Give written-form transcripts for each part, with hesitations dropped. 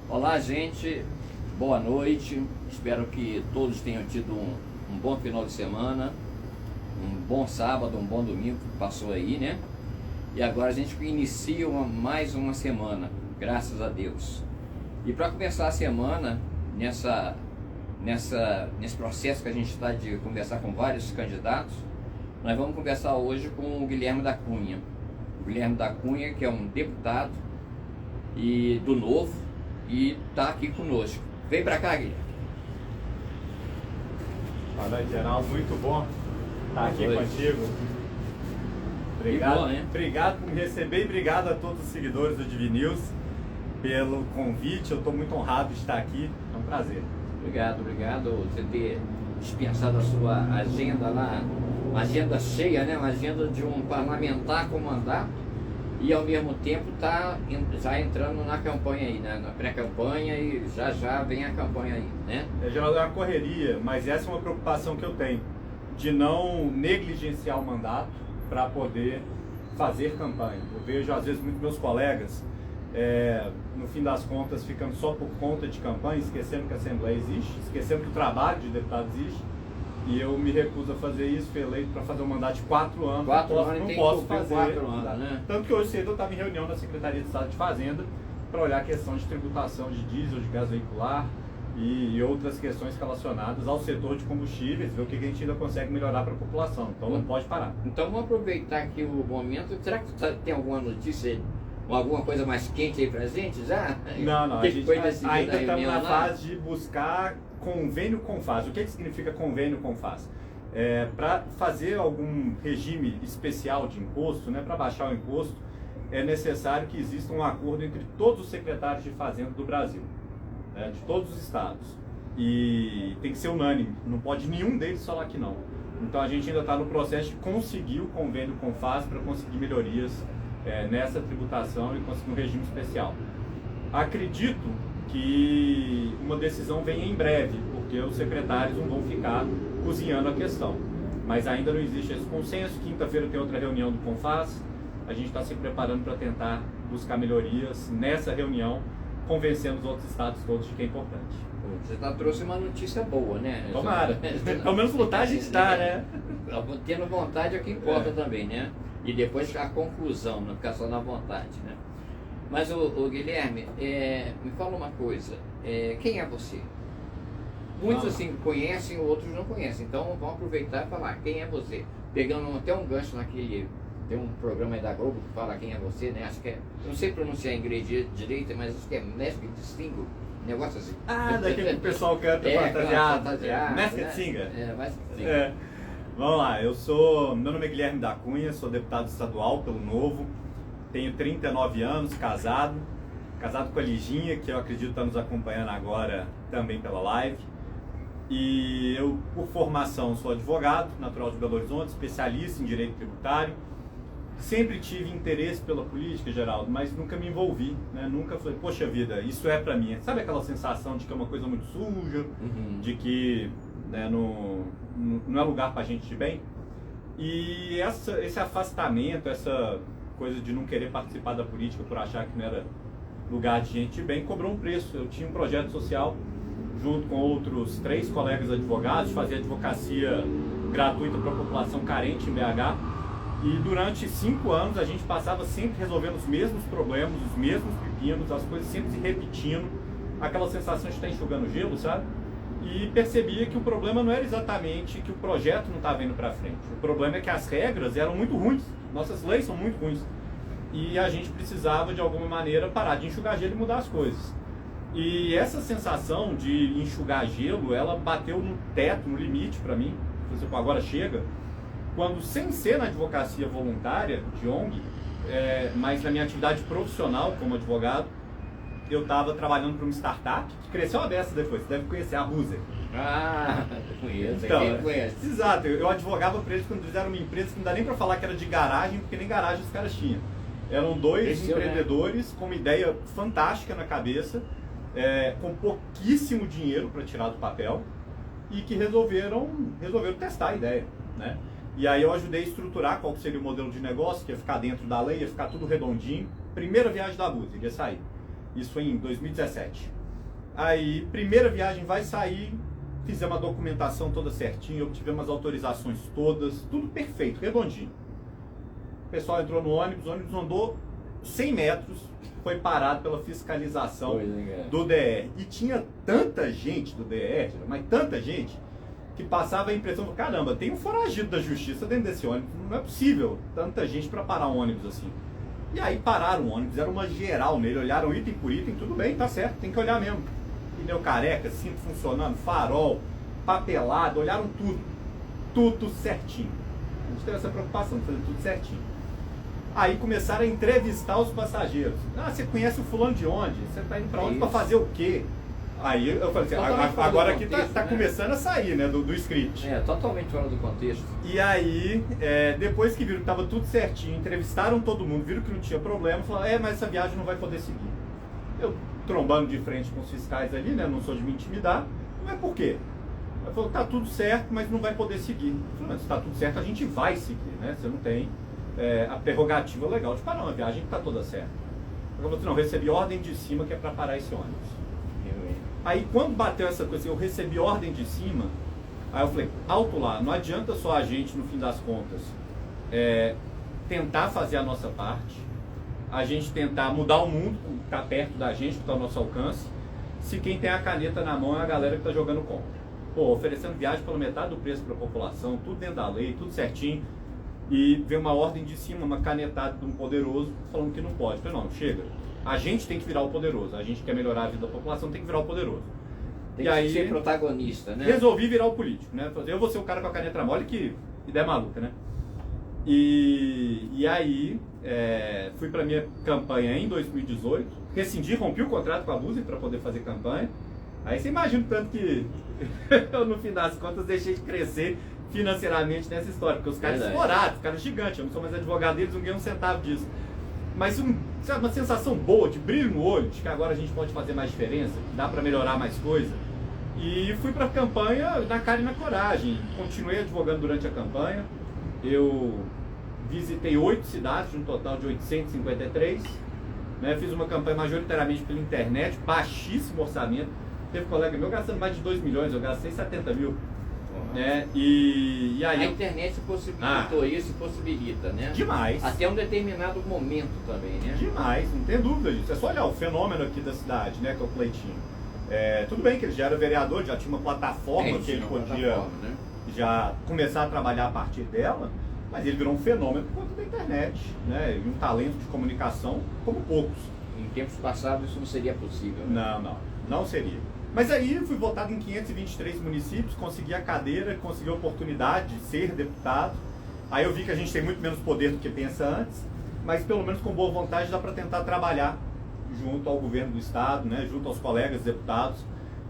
Olá, gente, boa noite. Espero que todos tenham tido um bom final de semana, um bom sábado, um bom domingo que passou aí, né? E agora a gente inicia mais uma semana, graças a Deus. E para começar a semana, nesse processo que a gente está de conversar com vários candidatos, nós vamos conversar hoje com o Guilherme da Cunha. O Guilherme da Cunha, que é um deputado do Novo, e está aqui conosco. Vem para cá, Guilherme. Boa noite, Geraldo. Muito bom estar aqui contigo. Obrigado, bom, né? Obrigado por me receber e obrigado a todos os seguidores do Divi News pelo convite. Eu estou muito honrado de estar aqui. É um prazer. Obrigado você ter dispensado a sua agenda lá, uma agenda cheia, né? Uma agenda de um parlamentar com mandato. E ao mesmo tempo está já entrando na campanha aí, né? Na pré-campanha, e já vem a campanha aí, né? Geraldo, é uma correria, mas essa é uma preocupação que eu tenho, de não negligenciar o mandato para poder fazer campanha. Eu vejo às vezes muitos meus colegas, no fim das contas, ficando só por conta de campanha, esquecendo que a Assembleia existe, esquecendo que o trabalho de deputado existe. E eu me recuso a fazer isso, fui eleito para fazer um mandato de 4 anos. Não posso fazer 4 anos, né? Tanto que hoje cedo eu estava em reunião na Secretaria de Estado de Fazenda para olhar a questão de tributação de diesel, de gás veicular e outras questões relacionadas ao setor de combustíveis, ver o que a gente ainda consegue melhorar para a população. Então não pode parar. Então vamos aproveitar aqui o momento. Será que tem alguma notícia, alguma coisa mais quente aí pra gente já? Não, a gente ainda estamos na lá? fase de buscar convênio CONFAS. O que significa convênio CONFAS? Para fazer algum regime especial de imposto, né, para baixar o imposto, é necessário que exista um acordo entre todos os secretários de Fazenda do Brasil, né, de todos os estados. E tem que ser unânime, não pode nenhum deles falar que não. Então a gente ainda está no processo de conseguir o convênio CONFAS para conseguir melhorias nessa tributação e conseguir um regime especial. Acredito que uma decisão venha em breve, porque os secretários não vão ficar cozinhando a questão. Mas ainda não existe esse consenso. Quinta-feira tem outra reunião do CONFAS. A gente está se preparando para tentar buscar melhorias nessa reunião, convencendo os outros estados todos de que é importante. Você trouxe uma notícia boa, né? Tomara. Pelo menos lutar a gente está, né? Tendo vontade é o que importa também, né? E depois a conclusão, não ficar só na vontade, né? Mas, o Guilherme, me fala uma coisa, quem é você? Muitos assim conhecem, outros não conhecem, então vamos aproveitar e falar quem é você. Pegando até um gancho tem um programa aí da Globo que fala quem é você, né? Acho que não sei pronunciar em inglês direito, mas acho que é Masked Singer, negócio assim. Daquele que o pessoal canta fantasiado. Masked Singer. Masked Singer. Vamos lá, meu nome é Guilherme da Cunha, sou deputado estadual pelo Novo. Tenho 39 anos, casado com a Liginha, que eu acredito está nos acompanhando agora também pela live. E eu, por formação, sou advogado, natural de Belo Horizonte, especialista em direito tributário. Sempre tive interesse pela política, Geraldo, mas nunca me envolvi, né? Nunca falei, poxa vida, isso é pra mim. Sabe aquela sensação de que é uma coisa muito suja, de que não é lugar pra gente de bem? E esse afastamento, essa coisa de não querer participar da política por achar que não era lugar de gente bem, cobrou um preço. Eu tinha um projeto social junto com outros 3 colegas advogados, fazia advocacia gratuita para a população carente em BH, e durante 5 anos a gente passava sempre resolvendo os mesmos problemas, os mesmos pepinos, as coisas sempre se repetindo, aquela sensação de estar enxugando gelo, sabe? E percebia que o problema não era exatamente que o projeto não estava indo para frente. O problema é que as regras eram muito ruins, nossas leis são muito ruins. E a gente precisava, de alguma maneira, parar de enxugar gelo e mudar as coisas. E essa sensação de enxugar gelo, ela bateu no teto, no limite para mim. Falei, pô, agora chega. Quando, sem ser na advocacia voluntária, de ONG, mas na minha atividade profissional como advogado, eu estava trabalhando para uma startup que cresceu a beça depois. Você deve conhecer a Buser. Conheço. Então, Quem conhece? Exato. Eu advogava para eles quando eles eram uma empresa que não dá nem para falar que era de garagem, porque nem garagem os caras tinham. Eram 2 empreendedores com uma ideia fantástica na cabeça, com pouquíssimo dinheiro para tirar do papel, e que resolveram testar a ideia, né? E aí eu ajudei a estruturar qual seria o modelo de negócio, que ia ficar dentro da lei, ia ficar tudo redondinho. Primeira viagem da Buser, ia sair. Isso em 2017. Aí, primeira viagem vai sair, fizemos a documentação toda certinha, obtivemos as autorizações todas, tudo perfeito, redondinho. O pessoal entrou no ônibus, o ônibus andou 100 metros, foi parado pela fiscalização do DR. E tinha tanta gente do DR, mas tanta gente, que passava a impressão do caramba, tem um foragido da justiça dentro desse ônibus, não é possível tanta gente para parar um ônibus assim. E aí pararam o ônibus, era uma geral nele, olharam item por item, tudo bem, tá certo, tem que olhar mesmo. Pneu careca, cinto funcionando, farol, papelado, olharam tudo certinho. A gente teve essa preocupação de fazer tudo certinho. Aí começaram a entrevistar os passageiros. Ah, você conhece o fulano de onde? Você tá indo para onde para fazer o quê? Aí eu falei assim, agora aqui tá começando a sair, né, do script. É, totalmente fora do contexto. E aí, depois que viram que estava tudo certinho, entrevistaram todo mundo, viram que não tinha problema, falaram, mas essa viagem não vai poder seguir. Eu trombando de frente com os fiscais ali, né, não sou de me intimidar, mas por quê? Ele falou, tá tudo certo, mas não vai poder seguir. Eu falei, mas se tá tudo certo, a gente vai seguir, né, você não tem a prerrogativa legal de parar uma viagem que tá toda certa. Eu falei, não, recebi ordem de cima que é para parar esse ônibus. Aí quando bateu essa coisa, eu recebi ordem de cima, aí eu falei, alto lá, não adianta só a gente, no fim das contas, tentar fazer a nossa parte, a gente tentar mudar o mundo, que está perto da gente, que está ao nosso alcance, se quem tem a caneta na mão é a galera que está jogando contra. Pô, oferecendo viagem pela metade do preço para a população, tudo dentro da lei, tudo certinho, e veio uma ordem de cima, uma canetada de um poderoso, falando que não pode. Eu falei, não, chega. A gente tem que virar o poderoso. A gente quer melhorar a vida da população, tem que virar o poderoso. Tem que ser protagonista, né? Resolvi virar o político, né? Eu vou ser o cara com a caneta mole, que ideia maluca, né? E aí, fui para minha campanha em 2018, rescindi, rompi o contrato com a Luzi para poder fazer campanha. Aí você imagina o tanto que eu, no fim das contas, deixei de crescer financeiramente nessa história, porque os caras exploraram, ficaram gigantes. Eu não sou mais advogado deles, não ganhei um centavo disso. Mas uma sensação boa, de brilho no olho, de que agora a gente pode fazer mais diferença, dá para melhorar mais coisa. E fui para a campanha na cara e na coragem. Continuei advogando durante a campanha. Eu visitei 8 cidades, um total de 853. Né? Fiz uma campanha majoritariamente pela internet, baixíssimo orçamento. Teve colega meu gastando mais de 2 milhões, eu gastei 70 mil. Né? E aí a internet possibilitou isso e possibilita, né? Demais. Até um determinado momento também, né? Demais, não tem dúvida disso. É só olhar o fenômeno aqui da cidade, né, que é o Cleitinho. Tudo bem que ele já era vereador, já tinha uma plataforma que ele podia já começar a trabalhar a partir dela, mas ele virou um fenômeno por conta da internet, né? E um talento de comunicação como poucos. Em tempos passados isso não seria possível, né? Não seria. Mas aí fui votado em 523 municípios, consegui a cadeira, consegui a oportunidade de ser deputado. Aí eu vi que a gente tem muito menos poder do que pensa antes, mas pelo menos com boa vontade dá para tentar trabalhar junto ao governo do estado, né, junto aos colegas deputados,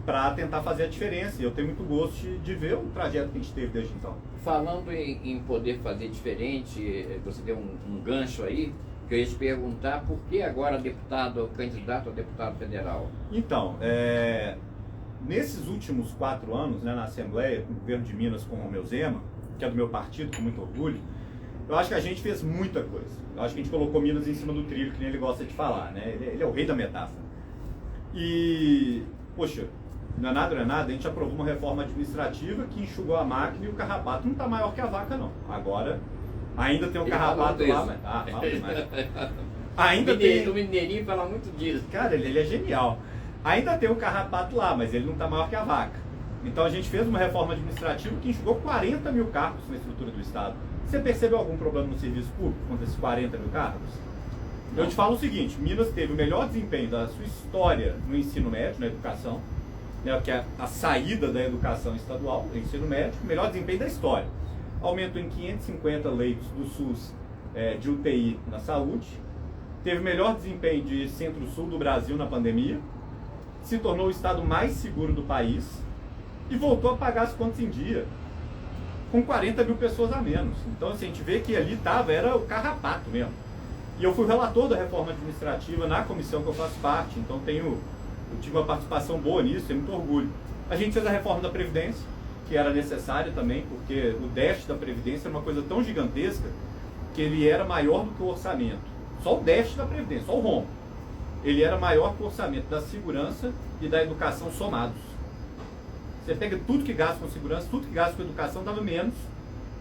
para tentar fazer a diferença. E eu tenho muito gosto de ver o trajeto que a gente teve desde então. Falando em poder fazer diferente, você deu um gancho aí, que eu ia te perguntar por que agora candidato a deputado federal? Então, nesses últimos 4 anos, né, na Assembleia, com o governo de Minas com o Romeu Zema, que é do meu partido, com muito orgulho, eu acho que a gente fez muita coisa. Eu acho que a gente colocou Minas em cima do trilho, que nem ele gosta de falar, né? Ele é o rei da metáfora. E, poxa, não é nada, a gente aprovou uma reforma administrativa que enxugou a máquina e o carrapato não está maior que a vaca, não. Agora, ainda tem um carrapato lá, mas... fala demais. Ainda tem... O mineirinho fala muito disso. Cara, ele é genial. Ainda tem o carrapato lá, mas ele não está maior que a vaca. Então a gente fez uma reforma administrativa que enxugou 40 mil cargos na estrutura do Estado. Você percebeu algum problema no serviço público com esses 40 mil cargos? Eu te falo o seguinte, Minas teve o melhor desempenho da sua história no ensino médio, na educação, né, que é a saída da educação estadual, do ensino médio, o melhor desempenho da história. Aumentou em 550 leitos do SUS de UTI na saúde, teve o melhor desempenho de centro-sul do Brasil na pandemia, se tornou o estado mais seguro do país e voltou a pagar as contas em dia, com 40 mil pessoas a menos. Então, assim, a gente vê que ali era o carrapato mesmo. E eu fui relator da reforma administrativa na comissão que eu faço parte, então eu tive uma participação boa nisso, tenho muito orgulho. A gente fez a reforma da Previdência, que era necessária também, porque o déficit da Previdência era uma coisa tão gigantesca que ele era maior do que o orçamento. Só o déficit da Previdência, só o rombo. ele era maior que o orçamento da segurança e da educação somados. Você pega tudo que gasta com segurança, tudo que gasta com educação, dava menos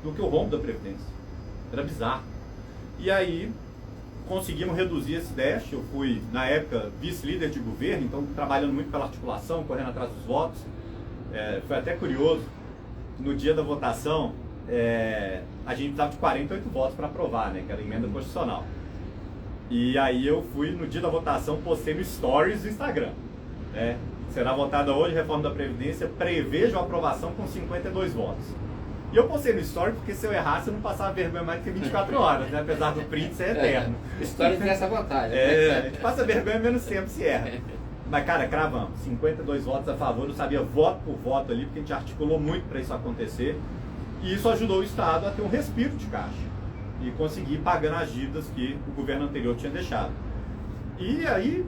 do que o rombo da Previdência. Era bizarro. E aí, conseguimos reduzir esse déficit. Eu fui, na época, vice-líder de governo, então trabalhando muito pela articulação, correndo atrás dos votos. Foi até curioso, no dia da votação, a gente precisava de 48 votos para aprovar, né, que era a emenda constitucional. E aí eu fui, no dia da votação, postei no Stories do Instagram, né? Será votada hoje a reforma da Previdência, prevejo a aprovação com 52 votos. E eu postei no Story porque se eu errasse eu não passava vergonha mais do que 24 horas, né? Apesar do print ser eterno. Story tem essa vantagem. A gente passa vergonha menos tempo se erra. Mas, cara, cravamos. 52 votos a favor, eu sabia voto por voto ali, porque a gente articulou muito para isso acontecer. E isso ajudou o Estado a ter um respiro de caixa e conseguir pagando as dívidas que o governo anterior tinha deixado. E aí,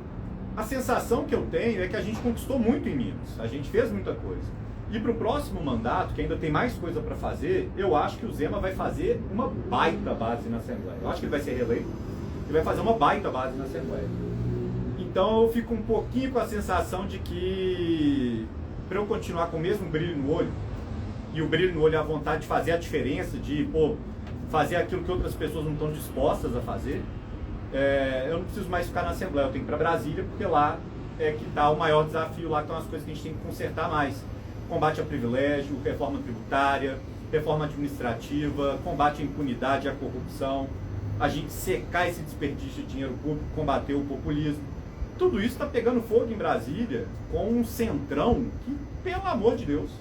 a sensação que eu tenho é que a gente conquistou muito em Minas. A gente fez muita coisa. E para o próximo mandato, que ainda tem mais coisa para fazer, eu acho que o Zema vai fazer uma baita base na Assembleia. Eu acho que ele vai ser reeleito. Ele vai fazer uma baita base na Assembleia. Então eu fico um pouquinho com a sensação de que, para eu continuar com o mesmo brilho no olho, e o brilho no olho é a vontade de fazer a diferença, de fazer aquilo que outras pessoas não estão dispostas a fazer, eu não preciso mais ficar na Assembleia, eu tenho que ir para Brasília, porque lá é que está o maior desafio, lá estão as coisas que a gente tem que consertar mais. Combate a privilégio, reforma tributária, reforma administrativa, combate à impunidade e à corrupção, a gente secar esse desperdício de dinheiro público, combater o populismo. Tudo isso está pegando fogo em Brasília com um centrão que, pelo amor de Deus,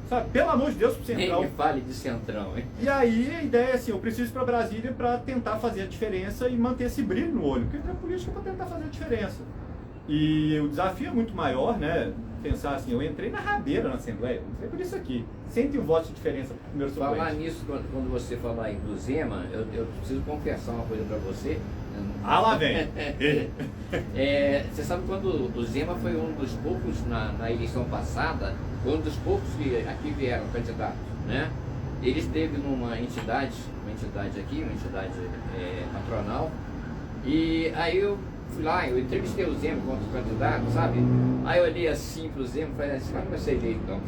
sabe, pelo amor de Deus pro centrão. Nem me fale de centrão, hein? E aí a ideia é assim, eu preciso ir para Brasília para tentar fazer a diferença e manter esse brilho no olho, porque a política é para tentar fazer a diferença. E o desafio é muito maior, né? Pensar assim, eu entrei na rabeira na Assembleia, entrei por isso aqui. 101 votos de diferença para o primeiro suplente. Falar nisso, quando você falar aí do Zema, eu preciso confessar uma coisa para você. Ah, lá vem! Você sabe quando o Zema foi um dos poucos na eleição passada, foi um dos poucos que aqui vieram candidatos, né? Ele esteve numa entidade aqui, uma entidade patronal, e aí eu fui lá, eu entrevistei o Zema como candidato, sabe? Aí eu olhei assim pro Zema e falei, esse cara não vai ser eleito não.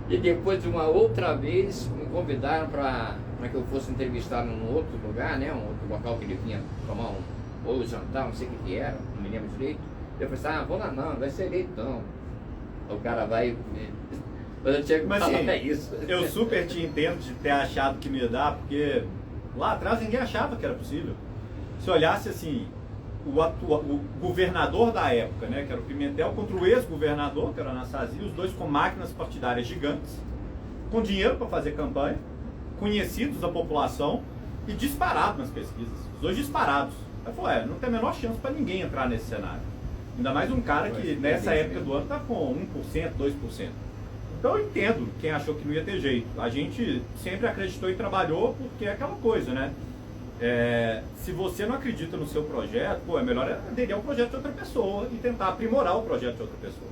E depois de uma outra vez me convidaram para que eu fosse entrevistar num outro lugar, né? Um outro local que ele vinha tomar ou jantar, não sei o que era, não me lembro direito. Eu falei assim, vou lá não vai ser eleito não. O cara vai... Mas eu tinha que falar isso. Eu super te entendo de ter achado que não ia dar, porque lá atrás ninguém achava que era possível. Se olhasse assim, o governador da época, né, que era o Pimentel, contra o ex-governador, que era o Anastasia, os dois com máquinas partidárias gigantes, com dinheiro para fazer campanha, conhecidos da população e disparados nas pesquisas. Os dois disparados. Aí falou, não tem a menor chance para ninguém entrar nesse cenário. Ainda mais um cara que nessa época do ano está com 1%, 2%. Então eu entendo quem achou que não ia ter jeito. A gente sempre acreditou e trabalhou porque é aquela coisa, né? Se você não acredita no seu projeto, é melhor aderir ao projeto de outra pessoa e tentar aprimorar o projeto de outra pessoa.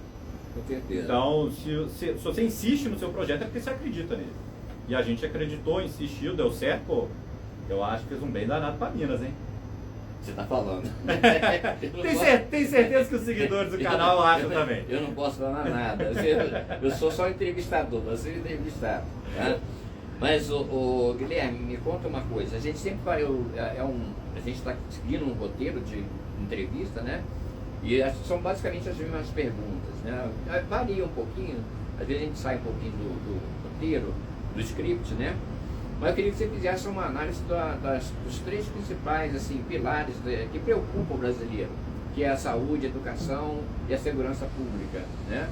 Com certeza. Então, se você insiste no seu projeto é porque você acredita nele. E a gente acreditou, insistiu, deu certo, eu acho que fez um bem danado para Minas, hein? Você tá falando. Tem certeza que os seguidores do canal acham também. Eu não posso falar nada. Eu sou só entrevistador, você é entrevistado. Tá? Mas, o Guilherme, me conta uma coisa. A gente sempre vai... a gente está seguindo um roteiro de entrevista, né? E são basicamente as mesmas perguntas, né? Varia um pouquinho. Às vezes a gente sai um pouquinho do roteiro, do script, né? Mas eu queria que você fizesse uma análise dos três principais assim, pilares que preocupam o brasileiro, que é a saúde, a educação e a segurança pública, né?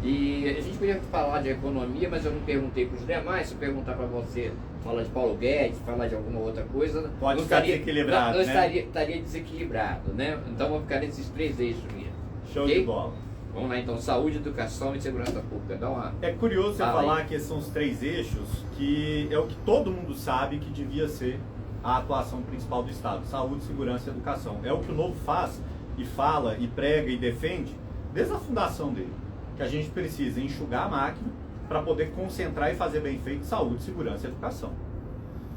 E a gente podia falar de economia, mas eu não perguntei para os demais. Se eu perguntar para você, falar de Paulo Guedes, falar de alguma outra coisa... Pode ficar desequilibrado, né? Estaria desequilibrado, né? Então vou ficar nesses três eixos mesmo. Show de bola. Vamos lá então, saúde, educação e segurança pública. Dá uma... É curioso você falar que são os três eixos, que é o que todo mundo sabe que devia ser a atuação principal do Estado. Saúde, segurança e educação. É o que o Novo faz e fala e prega e defende desde a fundação dele. Que a gente precisa enxugar a máquina para poder concentrar e fazer bem feito saúde, segurança e educação.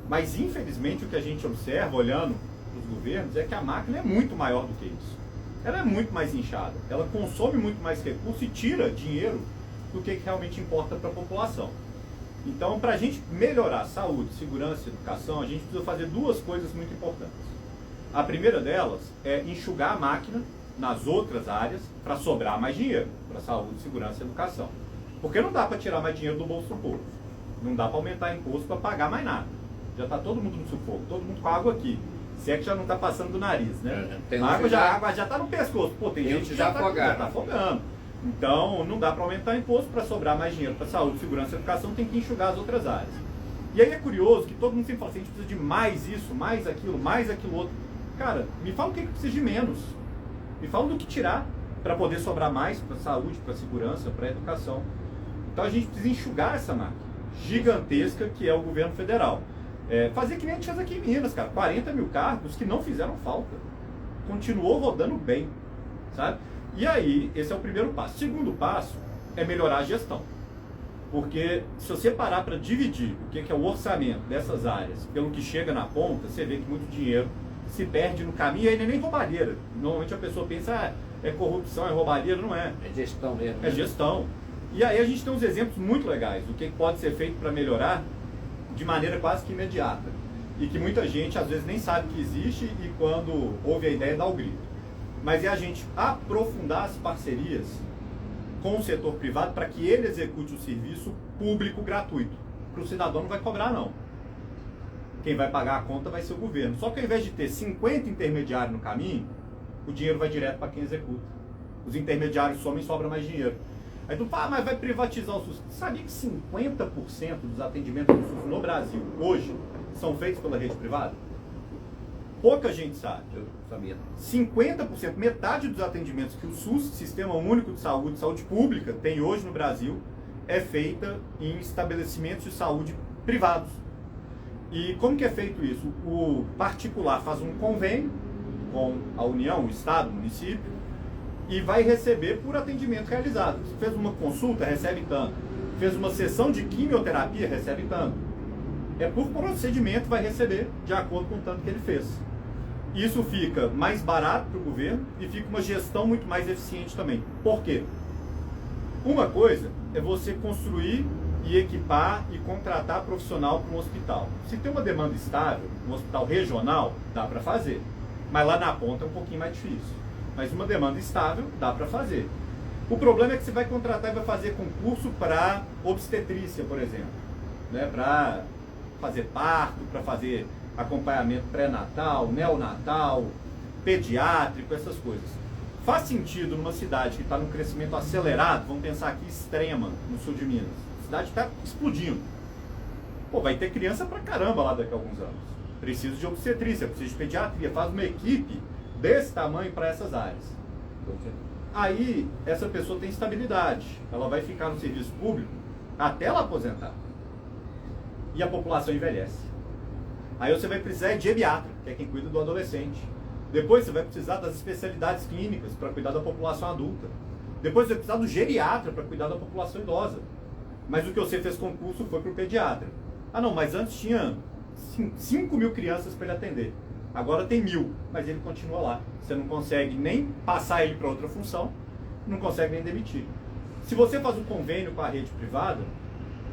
Mas infelizmente o que a gente observa olhando para os governos é que a máquina é muito maior do que isso. Ela é muito mais inchada, ela consome muito mais recursos e tira dinheiro do que realmente importa para a população. Então, para a gente melhorar saúde, segurança e educação, a gente precisa fazer duas coisas muito importantes. A primeira delas é enxugar a máquina nas outras áreas para sobrar mais dinheiro para saúde, segurança e educação. Porque não dá para tirar mais dinheiro do bolso do povo. Não dá para aumentar imposto para pagar mais nada. Já está todo mundo no sufoco, todo mundo com água aqui. Se é que já não está passando do nariz, né? A água já está no pescoço. Pô, tem gente que já está afogando. Então, não dá para aumentar imposto para sobrar mais dinheiro para saúde, segurança e educação, tem que enxugar as outras áreas. E aí é curioso que todo mundo sempre fala assim, a gente precisa de mais isso, mais aquilo outro. Cara, me fala o que precisa de menos. Me fala do que tirar para poder sobrar mais para saúde, para segurança, para educação. Então a gente precisa enxugar essa máquina gigantesca que é o governo federal. Fazer que nem a gente fez aqui em Minas, cara. 40 mil cargos que não fizeram falta. Continuou rodando bem, sabe? E aí, esse é o primeiro passo. O segundo passo é melhorar a gestão. Porque se você parar para dividir o que é o orçamento dessas áreas pelo que chega na ponta, você vê que muito dinheiro se perde no caminho, e aí não é nem roubalheira. Normalmente a pessoa pensa, é corrupção, é roubalheira, não é. É gestão mesmo. É gestão. E aí a gente tem uns exemplos muito legais do que pode ser feito para melhorar de maneira quase que imediata. E que muita gente às vezes nem sabe que existe e quando ouve a ideia dá o grito. Mas é a gente aprofundar as parcerias com o setor privado para que ele execute o serviço público gratuito. Para o cidadão não vai cobrar, não. Quem vai pagar a conta vai ser o governo. Só que ao invés de ter 50 intermediários no caminho, o dinheiro vai direto para quem executa. Os intermediários somem e sobra mais dinheiro. Aí tu fala, mas vai privatizar o SUS. Sabia que 50% dos atendimentos do SUS no Brasil, hoje, são feitos pela rede privada? Pouca gente sabe. Eu sabia. 50%, metade dos atendimentos que o SUS, Sistema Único de Saúde Pública, tem hoje no Brasil, é feita em estabelecimentos de saúde privados. E como que é feito isso? O particular faz um convênio com a União, o Estado, o município, e vai receber por atendimento realizado. Se fez uma consulta, recebe tanto. Fez uma sessão de quimioterapia, recebe tanto. É por procedimento, vai receber de acordo com o tanto que ele fez. Isso fica mais barato para o governo e fica uma gestão muito mais eficiente também. Por quê? Uma coisa é você construir e equipar e contratar profissional para um hospital. Se tem uma demanda estável, um hospital regional, dá para fazer. Mas lá na ponta é um pouquinho mais difícil. Mas uma demanda estável, dá para fazer. O problema é que você vai contratar e vai fazer concurso para obstetrícia, por exemplo. Né? Para fazer parto, para fazer acompanhamento pré-natal, neonatal, pediátrico, essas coisas. Faz sentido numa cidade que está num crescimento acelerado, vamos pensar aqui Extrema, no sul de Minas. A cidade está explodindo. Pô, vai ter criança pra caramba lá daqui a alguns anos. Precisa de obstetrícia, precisa de pediatria, faz uma equipe desse tamanho para essas áreas. Aí, essa pessoa tem estabilidade, ela vai ficar no serviço público até ela aposentar. E a população envelhece. Aí você vai precisar de geriatra, que é quem cuida do adolescente. Depois você vai precisar das especialidades clínicas para cuidar da população adulta. Depois você vai precisar do geriatra para cuidar da população idosa. Mas o que você fez concurso foi para o pediatra. Ah não, mas antes tinha 5 mil crianças para ele atender. Agora tem 1.000, mas ele continua lá. Você não consegue nem passar ele para outra função, não consegue nem demitir. Se você faz um convênio com a rede privada,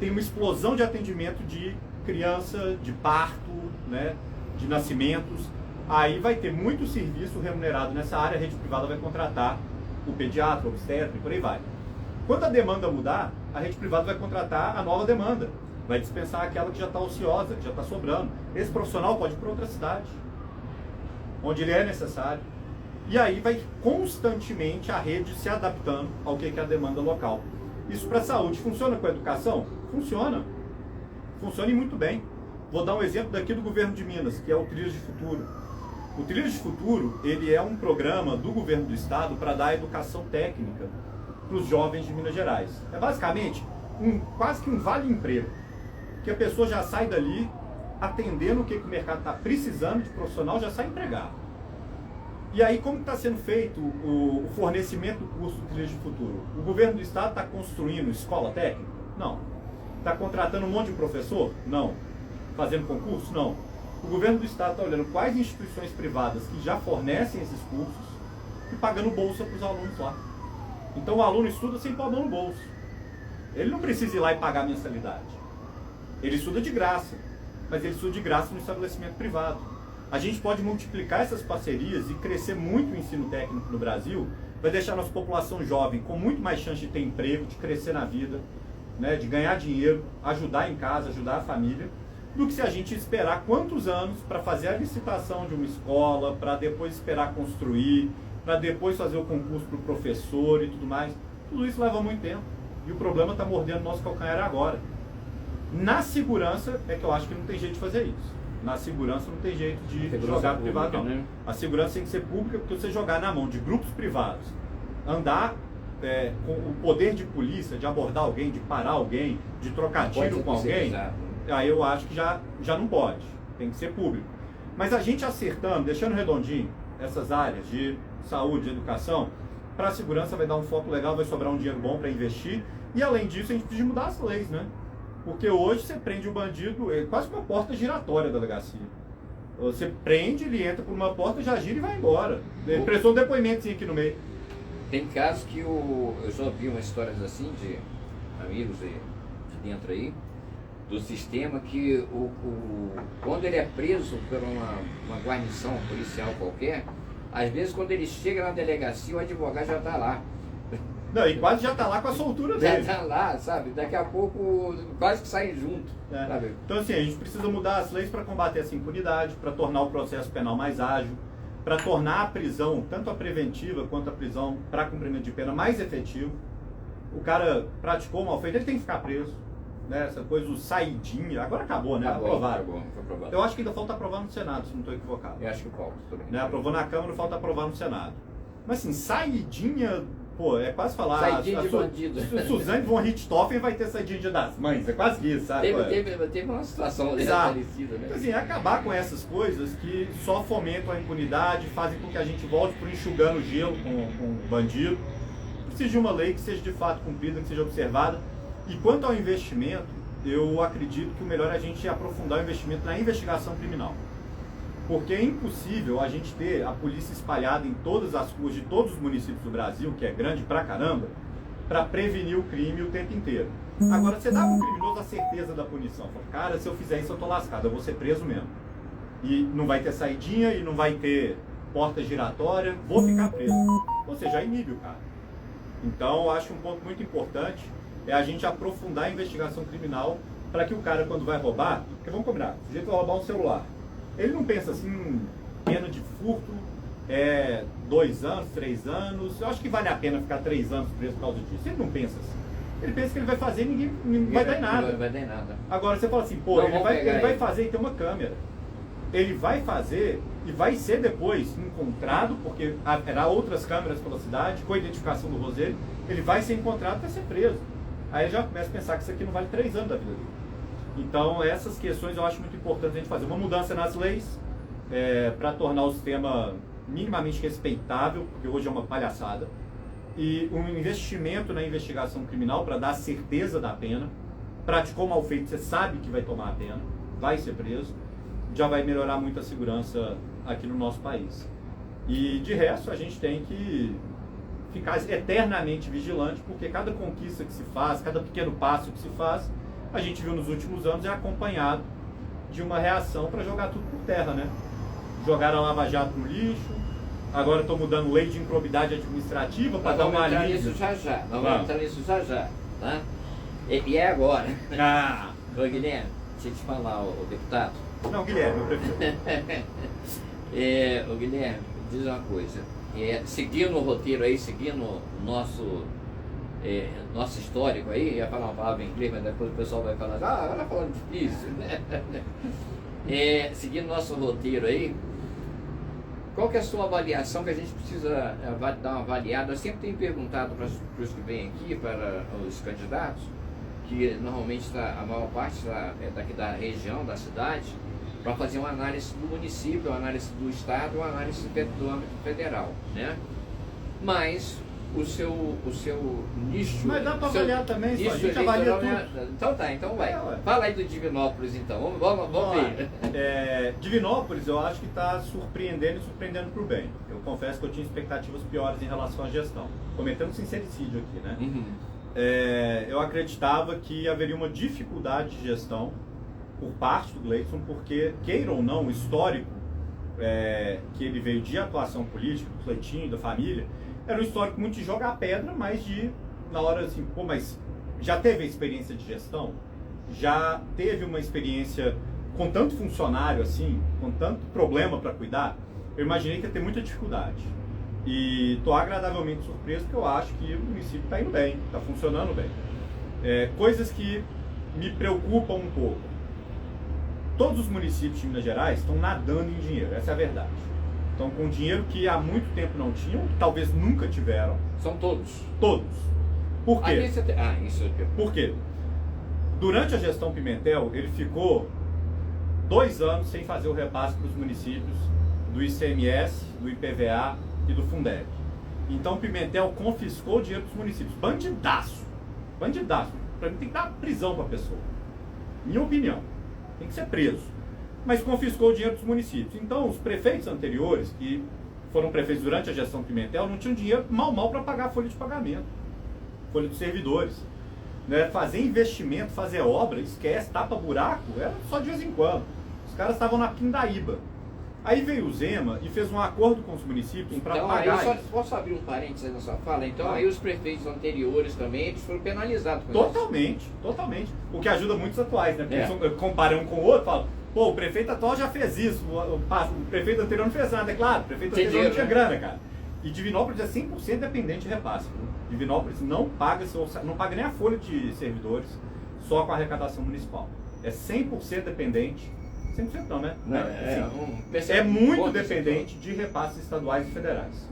tem uma explosão de atendimento de criança, de parto, né, de nascimentos. Aí vai ter muito serviço remunerado nessa área, a rede privada vai contratar o pediatra, o obstetra e por aí vai. Quando a demanda mudar, a rede privada vai contratar a nova demanda. Vai dispensar aquela que já está ociosa, que já está sobrando. Esse profissional pode ir para outra cidade, onde ele é necessário. E aí vai constantemente a rede se adaptando ao que é a demanda local. Isso para a saúde funciona com a educação? Funciona. Funciona e muito bem. Vou dar um exemplo daqui do governo de Minas, que é o Trilhas de Futuro. O Trilhas de Futuro, ele é um programa do governo do estado para dar educação técnica para os jovens de Minas Gerais. É basicamente quase que um vale-emprego, que a pessoa já sai dali atendendo o que o mercado está precisando de profissional, já sai empregado. E aí, como está sendo feito o fornecimento do curso do Trilhas de Futuro? O governo do estado está construindo escola técnica? Não. Está contratando um monte de professor? Não. Fazendo concurso? Não. O governo do estado está olhando quais instituições privadas que já fornecem esses cursos e pagando bolsa para os alunos lá. Então o aluno estuda sem pôr a mão no bolso. Ele não precisa ir lá e pagar a mensalidade. Ele estuda de graça, mas ele estuda de graça no estabelecimento privado. A gente pode multiplicar essas parcerias e crescer muito o ensino técnico no Brasil, vai deixar a nossa população jovem com muito mais chance de ter emprego, de crescer na vida, né, de ganhar dinheiro, ajudar em casa, ajudar a família, do que se a gente esperar quantos anos para fazer a licitação de uma escola, para depois esperar construir, para depois fazer o concurso para o professor e tudo mais. Tudo isso leva muito tempo. E o problema está mordendo o nosso calcanhar agora. Na segurança é que eu acho que não tem jeito de fazer isso. Na segurança não tem jeito de jogar privado, não. Né? A segurança tem que ser pública, porque você jogar na mão de grupos privados, andar com o poder de polícia, de abordar alguém, de parar alguém, de trocar tiro com alguém, aí eu acho que já não pode. Tem que ser público. Mas a gente acertando, deixando redondinho essas áreas de saúde, de educação, para a segurança vai dar um foco legal, vai sobrar um dinheiro bom para investir. E além disso, a gente precisa mudar as leis, né? Porque hoje você prende o bandido, é quase uma porta giratória da delegacia. Você prende, ele entra por uma porta, já gira e vai embora. Ele prestou um depoimento aqui no meio. Tem casos que eu já ouvi umas histórias assim de amigos de dentro aí, do sistema que quando ele é preso por uma guarnição policial qualquer, às vezes quando ele chega na delegacia o advogado já está lá. Não, e quase já está lá com a soltura Já dele. está lá, sabe? Daqui a pouco quase que saem junto. Sabe? Então assim, a gente precisa mudar as leis para combater essa impunidade, para tornar o processo penal mais ágil, para tornar a prisão, tanto a preventiva quanto a prisão para cumprimento de pena, mais efetivo. O cara praticou mal feito, ele tem que ficar preso. Né? Essa coisa do saidinha, agora acabou, né? Aprovaram. Foi aprovado. Eu acho que ainda falta aprovar no Senado, se não estou equivocado. Eu acho que falta também. Né? Aprovou na Câmara, falta aprovar no Senado. Mas assim, saidinha, pô, é quase falar... Saidinha de bandido. Suzane von Richthofen vai ter saidinha Dia das Mães, é quase isso, sabe? Teve uma situação parecida, né? Assim, acabar com essas coisas que só fomentam a impunidade, fazem com que a gente volte por enxugando gelo com o bandido. Precisa de uma lei que seja de fato cumprida, que seja observada. E quanto ao investimento, eu acredito que o melhor é a gente aprofundar o investimento na investigação criminal. Porque é impossível a gente ter a polícia espalhada em todas as ruas de todos os municípios do Brasil, que é grande pra caramba, para prevenir o crime o tempo inteiro. Agora, você dá para o criminoso a certeza da punição. Fala, cara, se eu fizer isso eu tô lascado, eu vou ser preso mesmo. E não vai ter saidinha, e não vai ter porta giratória, vou ficar preso. Ou seja, inibe o cara. Então, eu acho um ponto muito importante é a gente aprofundar a investigação criminal para que o cara, quando vai roubar, porque vamos combinar, o sujeito vai roubar um celular. Ele não pensa assim, pena de furto, 2 anos, 3 anos, eu acho que vale a pena ficar 3 anos preso por causa disso. Ele não pensa assim. Ele pensa que ele vai fazer e ninguém vai dar em nada. Não vai dar em nada. Agora você fala assim, pô, ele vai fazer e tem uma câmera. Ele vai fazer e vai ser depois encontrado, porque haverá outras câmeras pela cidade, com a identificação do roseiro, ele vai ser encontrado para ser preso. Aí ele já começa a pensar que isso aqui não vale 3 anos da vida dele. Então essas questões eu acho muito importante a gente fazer. Uma mudança nas leis para tornar o sistema minimamente respeitável, porque hoje é uma palhaçada. E um investimento na investigação criminal para dar certeza da pena. Praticou mal feito, você sabe que vai tomar a pena, vai ser preso. Já vai melhorar muito a segurança aqui no nosso país. E de resto a gente tem que ficar eternamente vigilante, porque cada conquista que se faz, cada pequeno passo que se faz, a gente viu nos últimos anos é acompanhado de uma reação para jogar tudo por terra, né? Jogaram a Lava Jato no lixo, agora estão mudando lei de improbidade administrativa para dar uma alívio. Isso já já, vamos entrar nisso já já, tá? E é agora. Ah. Ô Guilherme, deixa eu te falar, o deputado. Não, Guilherme, eu prefiro. Ô Guilherme, diz uma coisa. Seguindo o roteiro aí, seguindo o nosso histórico aí, ia falar uma palavra em inglês, mas depois o pessoal vai falar, ela falando difícil, né? Seguindo o nosso roteiro aí, qual que é a sua avaliação que a gente precisa dar uma avaliada? Eu sempre tenho perguntado para os que vêm aqui, para os candidatos, que normalmente a maior parte é daqui da região, da cidade, para fazer uma análise do município, uma análise do estado, uma análise do âmbito federal, né? Mas o seu nicho. Mas dá para avaliar também, só a gente avalia tudo. Então tá, então vai. Fala aí do Divinópolis então, vamos ver. Divinópolis eu acho que está surpreendendo e surpreendendo para o bem. Eu confesso que eu tinha expectativas piores em relação à gestão. Cometendo sincericídio aqui, né? Uhum. Eu acreditava que haveria uma dificuldade de gestão por parte do Gleidson, porque, queira ou não, o histórico que ele veio de atuação política, do Cleitinho, da família, era um histórico muito de jogar pedra, mas na hora assim, mas já teve a experiência de gestão? Já teve uma experiência com tanto funcionário assim, com tanto problema para cuidar? Eu imaginei que ia ter muita dificuldade. E estou agradavelmente surpreso porque eu acho que o município está indo bem, está funcionando bem. Coisas que me preocupam um pouco. Todos os municípios de Minas Gerais estão nadando em dinheiro, essa é a verdade. Estão com dinheiro que há muito tempo não tinham, talvez nunca tiveram. São todos? Todos. Por quê? Isso. Por quê? Durante a gestão Pimentel, ele ficou 2 anos sem fazer o repasse para os municípios do ICMS, do IPVA e do Fundeb. Então Pimentel confiscou o dinheiro dos municípios. Bandidaço. Bandidaço. Para mim tem que dar prisão para a pessoa. Minha opinião. Tem que ser preso. Mas confiscou o dinheiro dos municípios. Então os prefeitos anteriores, que foram prefeitos durante a gestão Pimentel, não tinham dinheiro mal para pagar a folha de pagamento. Folha dos servidores. Né? Fazer investimento, fazer obra, esquece, tapa buraco, era só de vez em quando. Os caras estavam na pindaíba. Aí veio o Zema e fez um acordo com os municípios para pagar. Então, aí posso abrir um parênteses na sua fala? Então, aí os prefeitos anteriores também, eles foram penalizados com totalmente, isso. Totalmente. O que ajuda muito os atuais, né? Porque eles comparam um com o outro e falam, pô, o prefeito atual já fez isso, o prefeito anterior não fez nada. É claro, o prefeito anterior não tinha grana, cara. E Divinópolis é 100% dependente de repasse. Divinópolis não paga nem a folha de servidores, só com a arrecadação municipal. É 100% dependente. 100% não, né? É muito dependente de repasses estaduais e federais.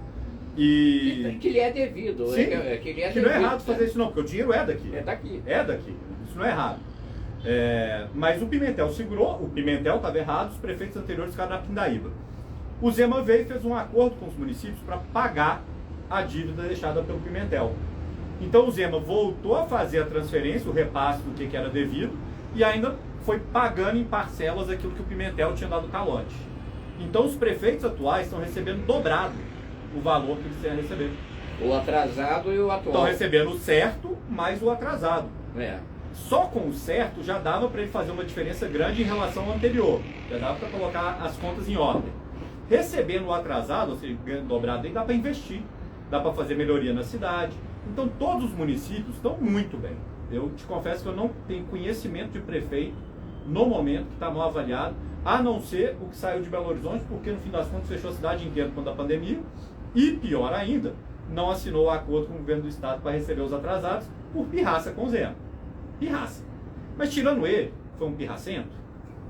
Que lhe é devido. Sim, que não é errado fazer isso não, porque o dinheiro é daqui. É daqui. É daqui. Isso não é errado. Mas o Pimentel segurou, o Pimentel estava errado, os prefeitos anteriores ficaram na pindaíba. O Zema veio e fez um acordo com os municípios para pagar a dívida deixada pelo Pimentel. Então o Zema voltou a fazer a transferência, o repasse do que era devido, e ainda foi pagando em parcelas aquilo que o Pimentel tinha dado calote. Então os prefeitos atuais estão recebendo dobrado o valor que eles têm a receber. O atrasado e o atual. Estão recebendo o certo mais o atrasado. Só com o certo já dava para ele fazer uma diferença grande em relação ao anterior. Já dava para colocar as contas em ordem. Recebendo o atrasado, ou seja, ganhando dobrado, aí dá para investir. Dá para fazer melhoria na cidade. Então todos os municípios estão muito bem. Eu te confesso que eu não tenho conhecimento de prefeito no momento que está mal avaliado, a não ser o que saiu de Belo Horizonte, porque no fim das contas fechou a cidade inteira quando a pandemia, e pior ainda, não assinou o acordo com o governo do estado para receber os atrasados por pirraça com o Zema. Pirraça. Mas tirando ele, foi um pirracento,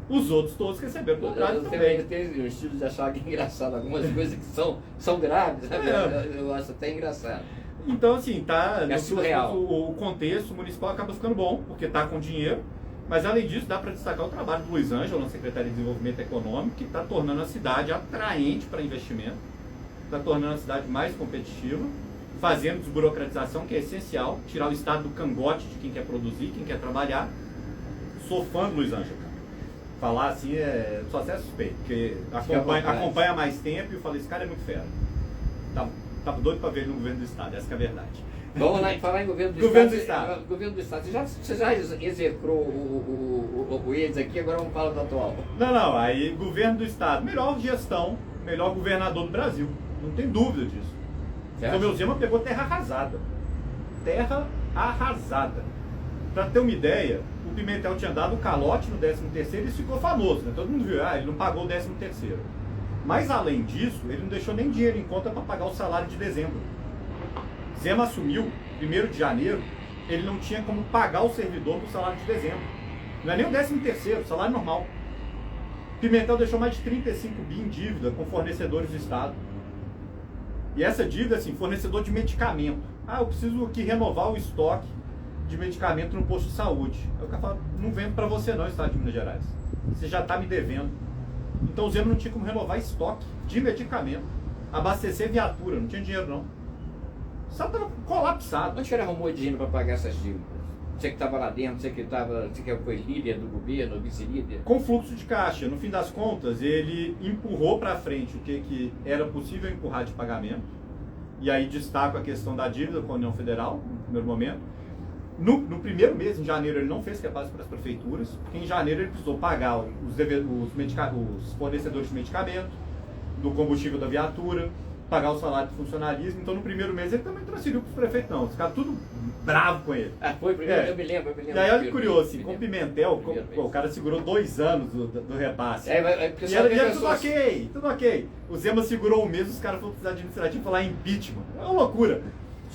os outros todos receberam dobrado também. Tem um estilo de achar engraçado algumas coisas que são graves, né? Eu acho até engraçado. Então, assim, surreal. O contexto municipal acaba ficando bom, porque está com dinheiro. Mas, além disso, dá para destacar o trabalho do Luiz Ângelo, na Secretaria de Desenvolvimento Econômico, que está tornando a cidade atraente para investimento, está tornando a cidade mais competitiva, fazendo desburocratização, que é essencial, tirar o estado do cangote de quem quer produzir, quem quer trabalhar. Sou fã do Luiz Ângelo, cara. Falar assim só é suspeito, porque acompanha há mais tempo e eu falei, esse cara é muito fera. Tava doido para ver ele no governo do estado, essa que é a verdade. Vamos lá e falar em governo do estado. Governo do estado. Você já execrou o ex aqui, agora vamos falar do atual. Não, aí governo do estado, melhor gestão, melhor governador do Brasil. Não tem dúvida disso. O meu Zema pegou terra arrasada. Terra arrasada. Para ter uma ideia, o Pimentel tinha dado calote no 13º e ele ficou famoso, né? Todo mundo viu, ele não pagou o 13º. Mas além disso, ele não deixou nem dinheiro em conta para pagar o salário de dezembro. Zema assumiu, 1º de janeiro, ele não tinha como pagar o servidor do salário de dezembro. Não é nem o 13º, salário normal. Pimentel deixou mais de 35 bi em dívida com fornecedores do Estado. E essa dívida, assim, fornecedor de medicamento. Eu preciso aqui renovar o estoque de medicamento no posto de saúde. Aí o cara fala, não vendo para você não, Estado de Minas Gerais. Você já está me devendo. Então o Zema não tinha como renovar estoque de medicamento, abastecer viatura, não tinha dinheiro não. Estado estava colapsado. Onde que ele arrumou dinheiro para pagar essas dívidas? Você que estava lá dentro, você que foi líder do governo, vice-líder? Com fluxo de caixa. No fim das contas, ele empurrou para frente o que era possível empurrar de pagamento. E aí destaco a questão da dívida com a União Federal, no primeiro momento. No primeiro mês, em janeiro, ele não fez repasse para as prefeituras, porque em janeiro ele precisou pagar os fornecedores de medicamento, do combustível da viatura, pagar o salário do funcionalismo. Então, no primeiro mês, ele também transferiu para os prefeitos, não. Os ficaram tudo bravo com ele. Ah, foi primeiro, eu me lembro. E aí, olha que curioso, assim, com o Pimentel, o cara segurou 2 anos do repasse. E era tudo ok. O Zema segurou um mês, os caras foram precisar de administrativo e falar impeachment. É uma loucura.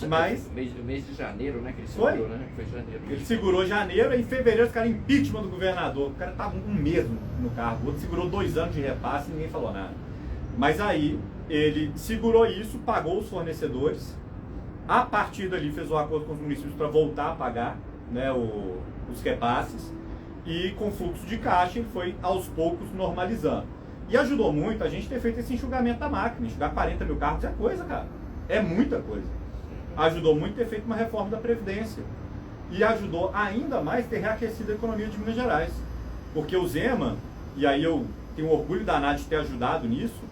Mas... O mês de janeiro, né, que ele segurou, né? Foi janeiro. Ele segurou janeiro e em fevereiro os caras impeachment do governador. O cara estava um mês no cargo, o outro segurou 2 anos de repasse e ninguém falou nada. Mas aí ele segurou isso, pagou os fornecedores. A partir dali fez um acordo com os municípios para voltar a pagar, né, os repasses. E com fluxo de caixa ele foi aos poucos normalizando. E ajudou muito a gente ter feito esse enxugamento da máquina. Enxugar 40 mil carros é coisa, cara. É muita coisa. Ajudou muito ter feito uma reforma da Previdência. E ajudou ainda mais ter reaquecido a economia de Minas Gerais. Porque o Zema, e aí eu tenho um orgulho danado de ter ajudado nisso,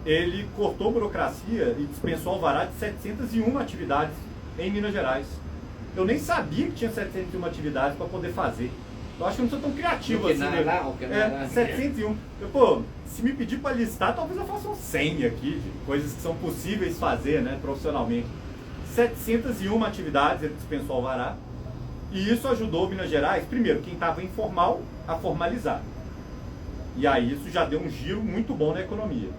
ele cortou burocracia e dispensou alvará de 701 atividades em Minas Gerais. Eu nem sabia que tinha 701 atividades para poder fazer. Eu acho que eu não sou tão criativo assim. 701. Pô, se me pedir para listar, talvez eu faça uns 100 aqui, de coisas que são possíveis fazer, né, profissionalmente. 701 atividades ele dispensou alvará. E isso ajudou Minas Gerais, primeiro, quem estava informal, a formalizar. E aí isso já deu um giro muito bom na economia.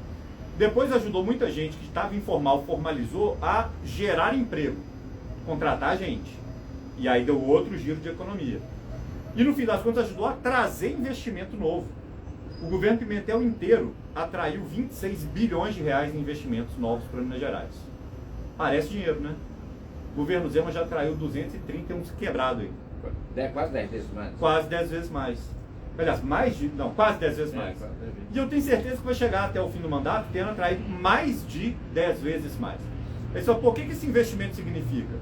Depois ajudou muita gente que estava informal, formalizou, a gerar emprego, contratar gente. E aí deu outro giro de economia. E no fim das contas ajudou a trazer investimento novo. O governo Pimentel inteiro atraiu 26 bilhões de reais em investimentos novos para Minas Gerais. Parece dinheiro, né? O governo Zema já atraiu 230 e uns quebrados aí. Quase 10 vezes mais. Quase 10 vezes mais. Aliás, quase 10 vezes mais. E eu tenho certeza que vai chegar até o fim do mandato tendo atraído mais de 10 vezes mais. Aí só, o que esse investimento significa?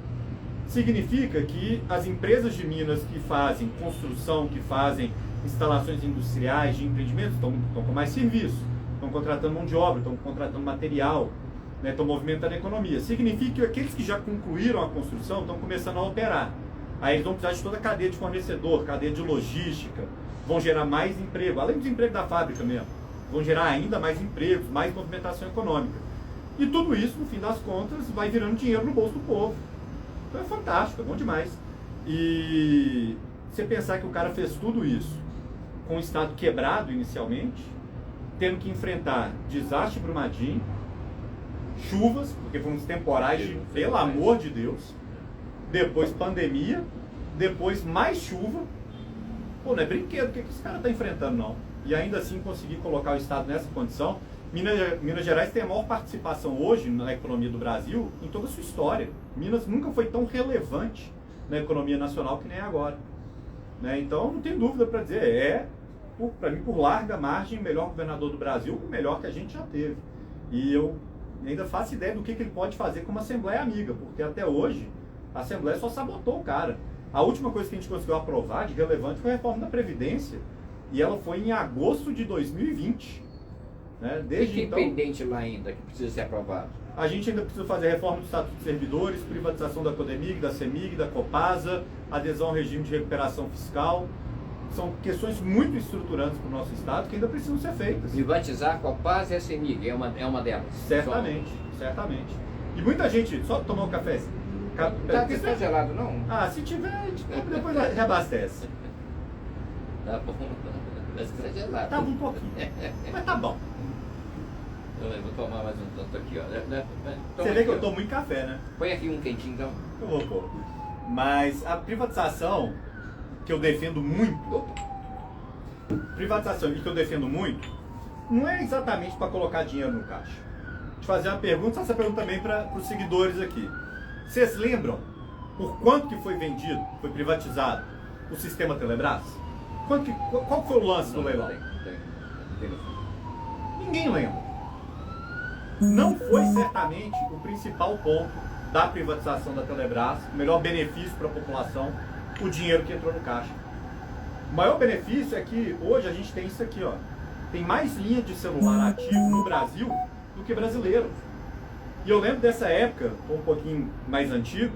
Significa que as empresas de Minas que fazem construção, que fazem instalações industriais de empreendimentos, estão com mais serviço, estão contratando mão de obra, estão contratando material, né, estão movimentando a economia. Significa que aqueles que já concluíram a construção estão começando a operar. Aí eles vão precisar de toda a cadeia de fornecedor, cadeia de logística, vão gerar mais emprego, além do emprego da fábrica mesmo, vão gerar ainda mais empregos, mais movimentação econômica. E tudo isso, no fim das contas, vai virando dinheiro no bolso do povo. Então é fantástico, é bom demais. E você pensar que o cara fez tudo isso com o Estado quebrado inicialmente, tendo que enfrentar desastre Brumadinho, chuvas, porque foram uns temporais de, pelo amor de Deus, depois pandemia, depois mais chuva. Pô, não é brinquedo, o que esse cara está enfrentando, não? E ainda assim conseguir colocar o Estado nessa condição. Minas Gerais tem a maior participação hoje na economia do Brasil em toda a sua história. Minas nunca foi tão relevante na economia nacional que nem agora. Né? Então, não tem dúvida para dizer, para mim, por larga margem, o melhor governador do Brasil, o melhor que a gente já teve. E eu ainda faço ideia do que ele pode fazer como Assembleia Amiga, porque até hoje a Assembleia só sabotou o cara. A última coisa que a gente conseguiu aprovar de relevante foi a reforma da Previdência, e ela foi em agosto de 2020. Né? Desde então, pendente lá ainda, que precisa ser aprovado? A gente ainda precisa fazer reforma do Estatuto dos Servidores, privatização da Codemig, da CEMIG, da Copasa, adesão ao regime de recuperação fiscal. São questões muito estruturantes para o nosso Estado que ainda precisam ser feitas. Privatizar a Copasa e a CEMIG é uma delas? Certamente, certamente. E muita gente, só tomar um café. Tá gelado, não? Ah, se tiver, depois reabastece. Tá bom, mas tá gelado. Tava um pouquinho, mas tá bom. Eu vou tomar mais um tanto aqui, ó. Você vê que eu tomo muito café, né? Põe aqui um quentinho, então. Eu vou pôr. Mas a privatização que eu defendo muito, não é exatamente para colocar dinheiro no caixa. Vou te fazer uma pergunta, essa pergunta também para os seguidores aqui. Vocês lembram por quanto que foi vendido, foi privatizado o sistema Telebrás? Qual foi o lance do leilão? Ninguém lembra. Não foi certamente o principal ponto da privatização da Telebrás, o melhor benefício para a população, o dinheiro que entrou no caixa. O maior benefício é que hoje a gente tem isso aqui, ó. Tem mais linha de celular ativo no Brasil do que brasileiro. E eu lembro dessa época, um pouquinho mais antigo,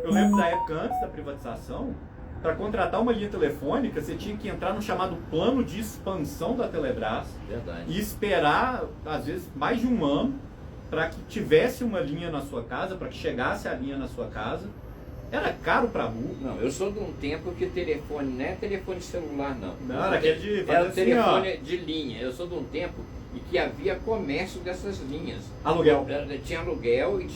eu lembro da época antes da privatização, para contratar uma linha telefônica, você tinha que entrar no chamado plano de expansão da Telebrás. Verdade. E esperar, às vezes, mais de um ano para que tivesse uma linha na sua casa, para que chegasse a linha na sua casa. Era caro para burro. Não, eu sou de um tempo que telefone não é telefone celular, não. Não, era aquele de fazer era assim, telefone ó. de linha. Eu sou de um tempo em que havia comércio dessas linhas. Aluguel. Tinha aluguel e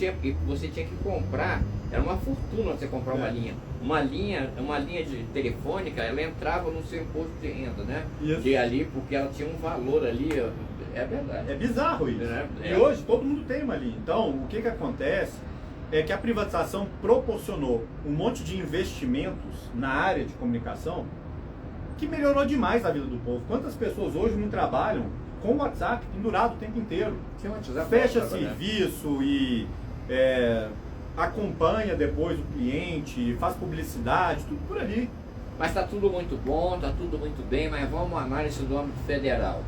você tinha que comprar. Era uma fortuna você comprar uma linha. Uma linha de telefônica, ela entrava no seu imposto de renda, né? Isso. E ali, porque ela tinha um valor ali, é verdade. É bizarro isso. É. E hoje todo mundo tem uma linha. Então, o que acontece é que a privatização proporcionou um monte de investimentos na área de comunicação que melhorou demais a vida do povo. Quantas pessoas hoje não trabalham com o WhatsApp pendurado o tempo inteiro? Fecha serviço e acompanha depois o cliente, faz publicidade, tudo por ali. Mas está tudo muito bom, está tudo muito bem, mas vamos à análise do âmbito federal.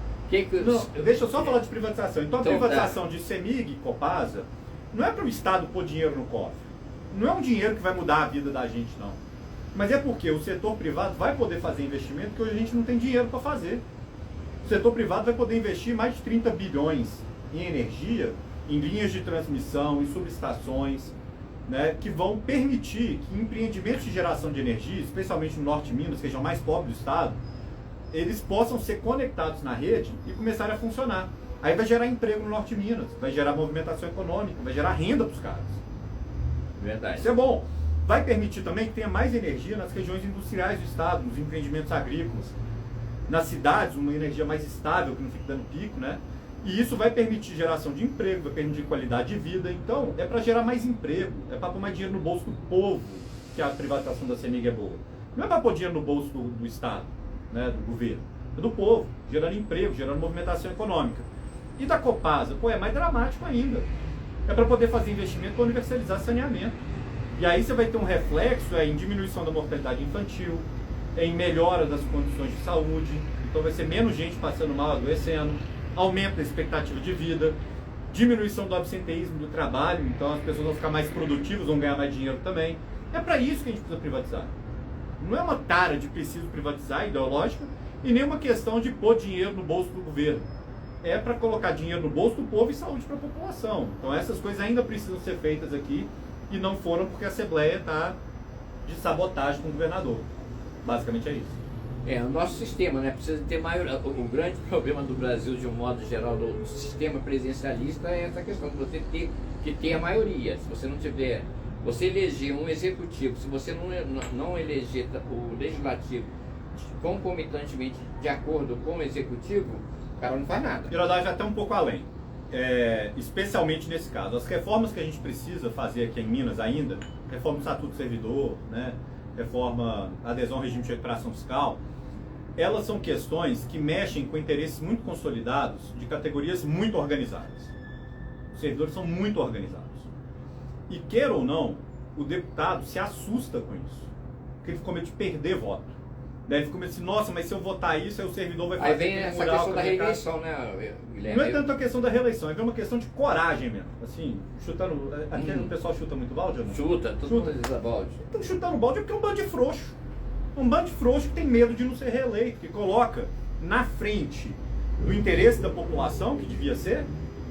Não, deixa eu só falar de privatização. Então a privatização de CEMIG e Copasa não é para o Estado pôr dinheiro no cofre. Não é um dinheiro que vai mudar a vida da gente, não. Mas é porque o setor privado vai poder fazer investimento que hoje a gente não tem dinheiro para fazer. O setor privado vai poder investir mais de 30 bilhões em energia, em linhas de transmissão, em subestações, né, que vão permitir que empreendimentos de geração de energia, especialmente no Norte de Minas, região mais pobre do estado, eles possam ser conectados na rede e começarem a funcionar. Aí vai gerar emprego no Norte de Minas, vai gerar movimentação econômica, vai gerar renda para os caras. Verdade. Isso é bom. Vai permitir também que tenha mais energia nas regiões industriais do estado, nos empreendimentos agrícolas. Nas cidades, uma energia mais estável, que não fique dando pico, né? E isso vai permitir geração de emprego, vai permitir qualidade de vida. Então, é para gerar mais emprego, é para pôr mais dinheiro no bolso do povo, que a privatização da CEMIG é boa. Não é para pôr dinheiro no bolso do Estado, né, do governo. É do povo, gerando emprego, gerando movimentação econômica. E da Copasa, é mais dramático ainda. É para poder fazer investimento para universalizar saneamento. E aí você vai ter um reflexo em diminuição da mortalidade infantil, em melhora das condições de saúde. Então vai ser menos gente passando mal, adoecendo, aumento da expectativa de vida, diminuição do absenteísmo do trabalho, então as pessoas vão ficar mais produtivas, vão ganhar mais dinheiro também. É para isso que a gente precisa privatizar. Não é uma tara de preciso privatizar, ideológica, e nem uma questão de pôr dinheiro no bolso do governo. É para colocar dinheiro no bolso do povo e saúde para a população. Então essas coisas ainda precisam ser feitas aqui e não foram porque a Assembleia está de sabotagem com o governador. Basicamente é isso. O nosso sistema, né, precisa ter maior. O grande problema do Brasil, de um modo geral, do sistema presidencialista é essa questão de você ter que ter a maioria. Se você não tiver, você eleger um executivo, se você não eleger o legislativo concomitantemente de acordo com o executivo, o cara não faz nada. E já até um pouco além, especialmente nesse caso. As reformas que a gente precisa fazer aqui em Minas ainda, reforma do Estatuto do Servidor, né, reforma, adesão ao regime de recuperação fiscal, elas são questões que mexem com interesses muito consolidados de categorias muito organizadas. Os servidores são muito organizados. E queira ou não, o deputado se assusta com isso, porque ele ficou medo de perder voto. Daí ele ficou medo assim, nossa, mas se eu votar isso, aí o servidor vai fazer... Aí vem essa questão da reeleição, né, Guilherme? Não é tanto a questão da reeleição, é uma questão de coragem mesmo. Assim, chutando... Aqui o pessoal chuta muito balde ou não? Chuta, todo mundo diz a balde. Então chutando balde é porque é um bando de frouxo. Um bando de frouxo que tem medo de não ser reeleito, que coloca na frente do interesse da população, que devia ser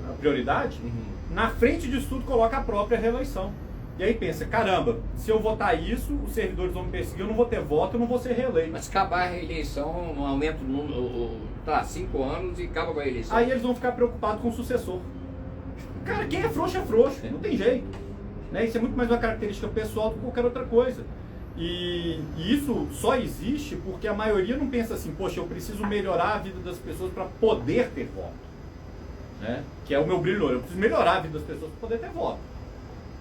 a prioridade, na frente disso tudo coloca a própria reeleição. E aí pensa, caramba, se eu votar isso, os servidores vão me perseguir, eu não vou ter voto, eu não vou ser reeleito. Mas acabar a reeleição, não aumenta o número, 5 anos e acaba com a reeleição. Aí eles vão ficar preocupados com o sucessor. Cara, quem é frouxo, não tem jeito. Né? Isso é muito mais uma característica pessoal do que qualquer outra coisa. E isso só existe porque a maioria não pensa assim, poxa, eu preciso melhorar a vida das pessoas para poder ter voto. Né? Que é o meu brilho, eu preciso melhorar a vida das pessoas para poder ter voto.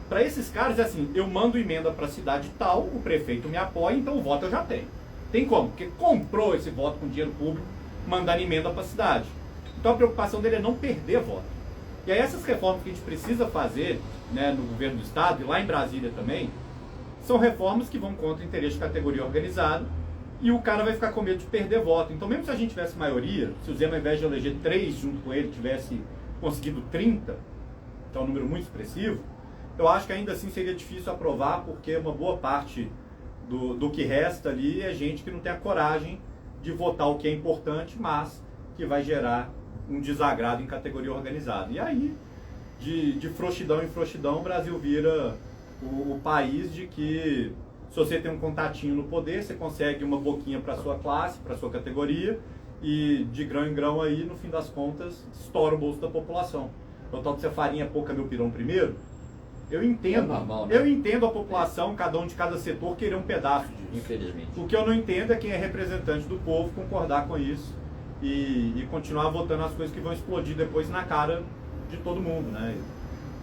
Para esses caras é assim, eu mando emenda para a cidade tal, o prefeito me apoia, então o voto eu já tenho. Tem como? Porque comprou esse voto com dinheiro público, mandando emenda para a cidade. Então a preocupação dele é não perder voto. E aí essas reformas que a gente precisa fazer, né, no governo do Estado e lá em Brasília também, são reformas que vão contra o interesse de categoria organizada e o cara vai ficar com medo de perder voto. Então mesmo se a gente tivesse maioria, se o Zema ao invés de eleger 3 junto com ele, tivesse conseguido 30, que é um número muito expressivo, eu acho que ainda assim seria difícil aprovar, porque uma boa parte do que resta ali é gente que não tem a coragem de votar o que é importante, mas que vai gerar um desagrado em categoria organizada. E aí, de frouxidão em frouxidão, o Brasil vira o país de que, se você tem um contatinho no poder, você consegue uma boquinha para sua classe, para sua categoria, e de grão em grão aí, no fim das contas, estoura o bolso da população. Então, tal de ser farinha pouca, meu pirão primeiro, eu entendo, normal, né? Eu entendo a população, cada um de cada setor, querer um pedaço disso. Infelizmente. O que eu não entendo é quem é representante do povo concordar com isso e continuar votando as coisas que vão explodir depois na cara de todo mundo, né?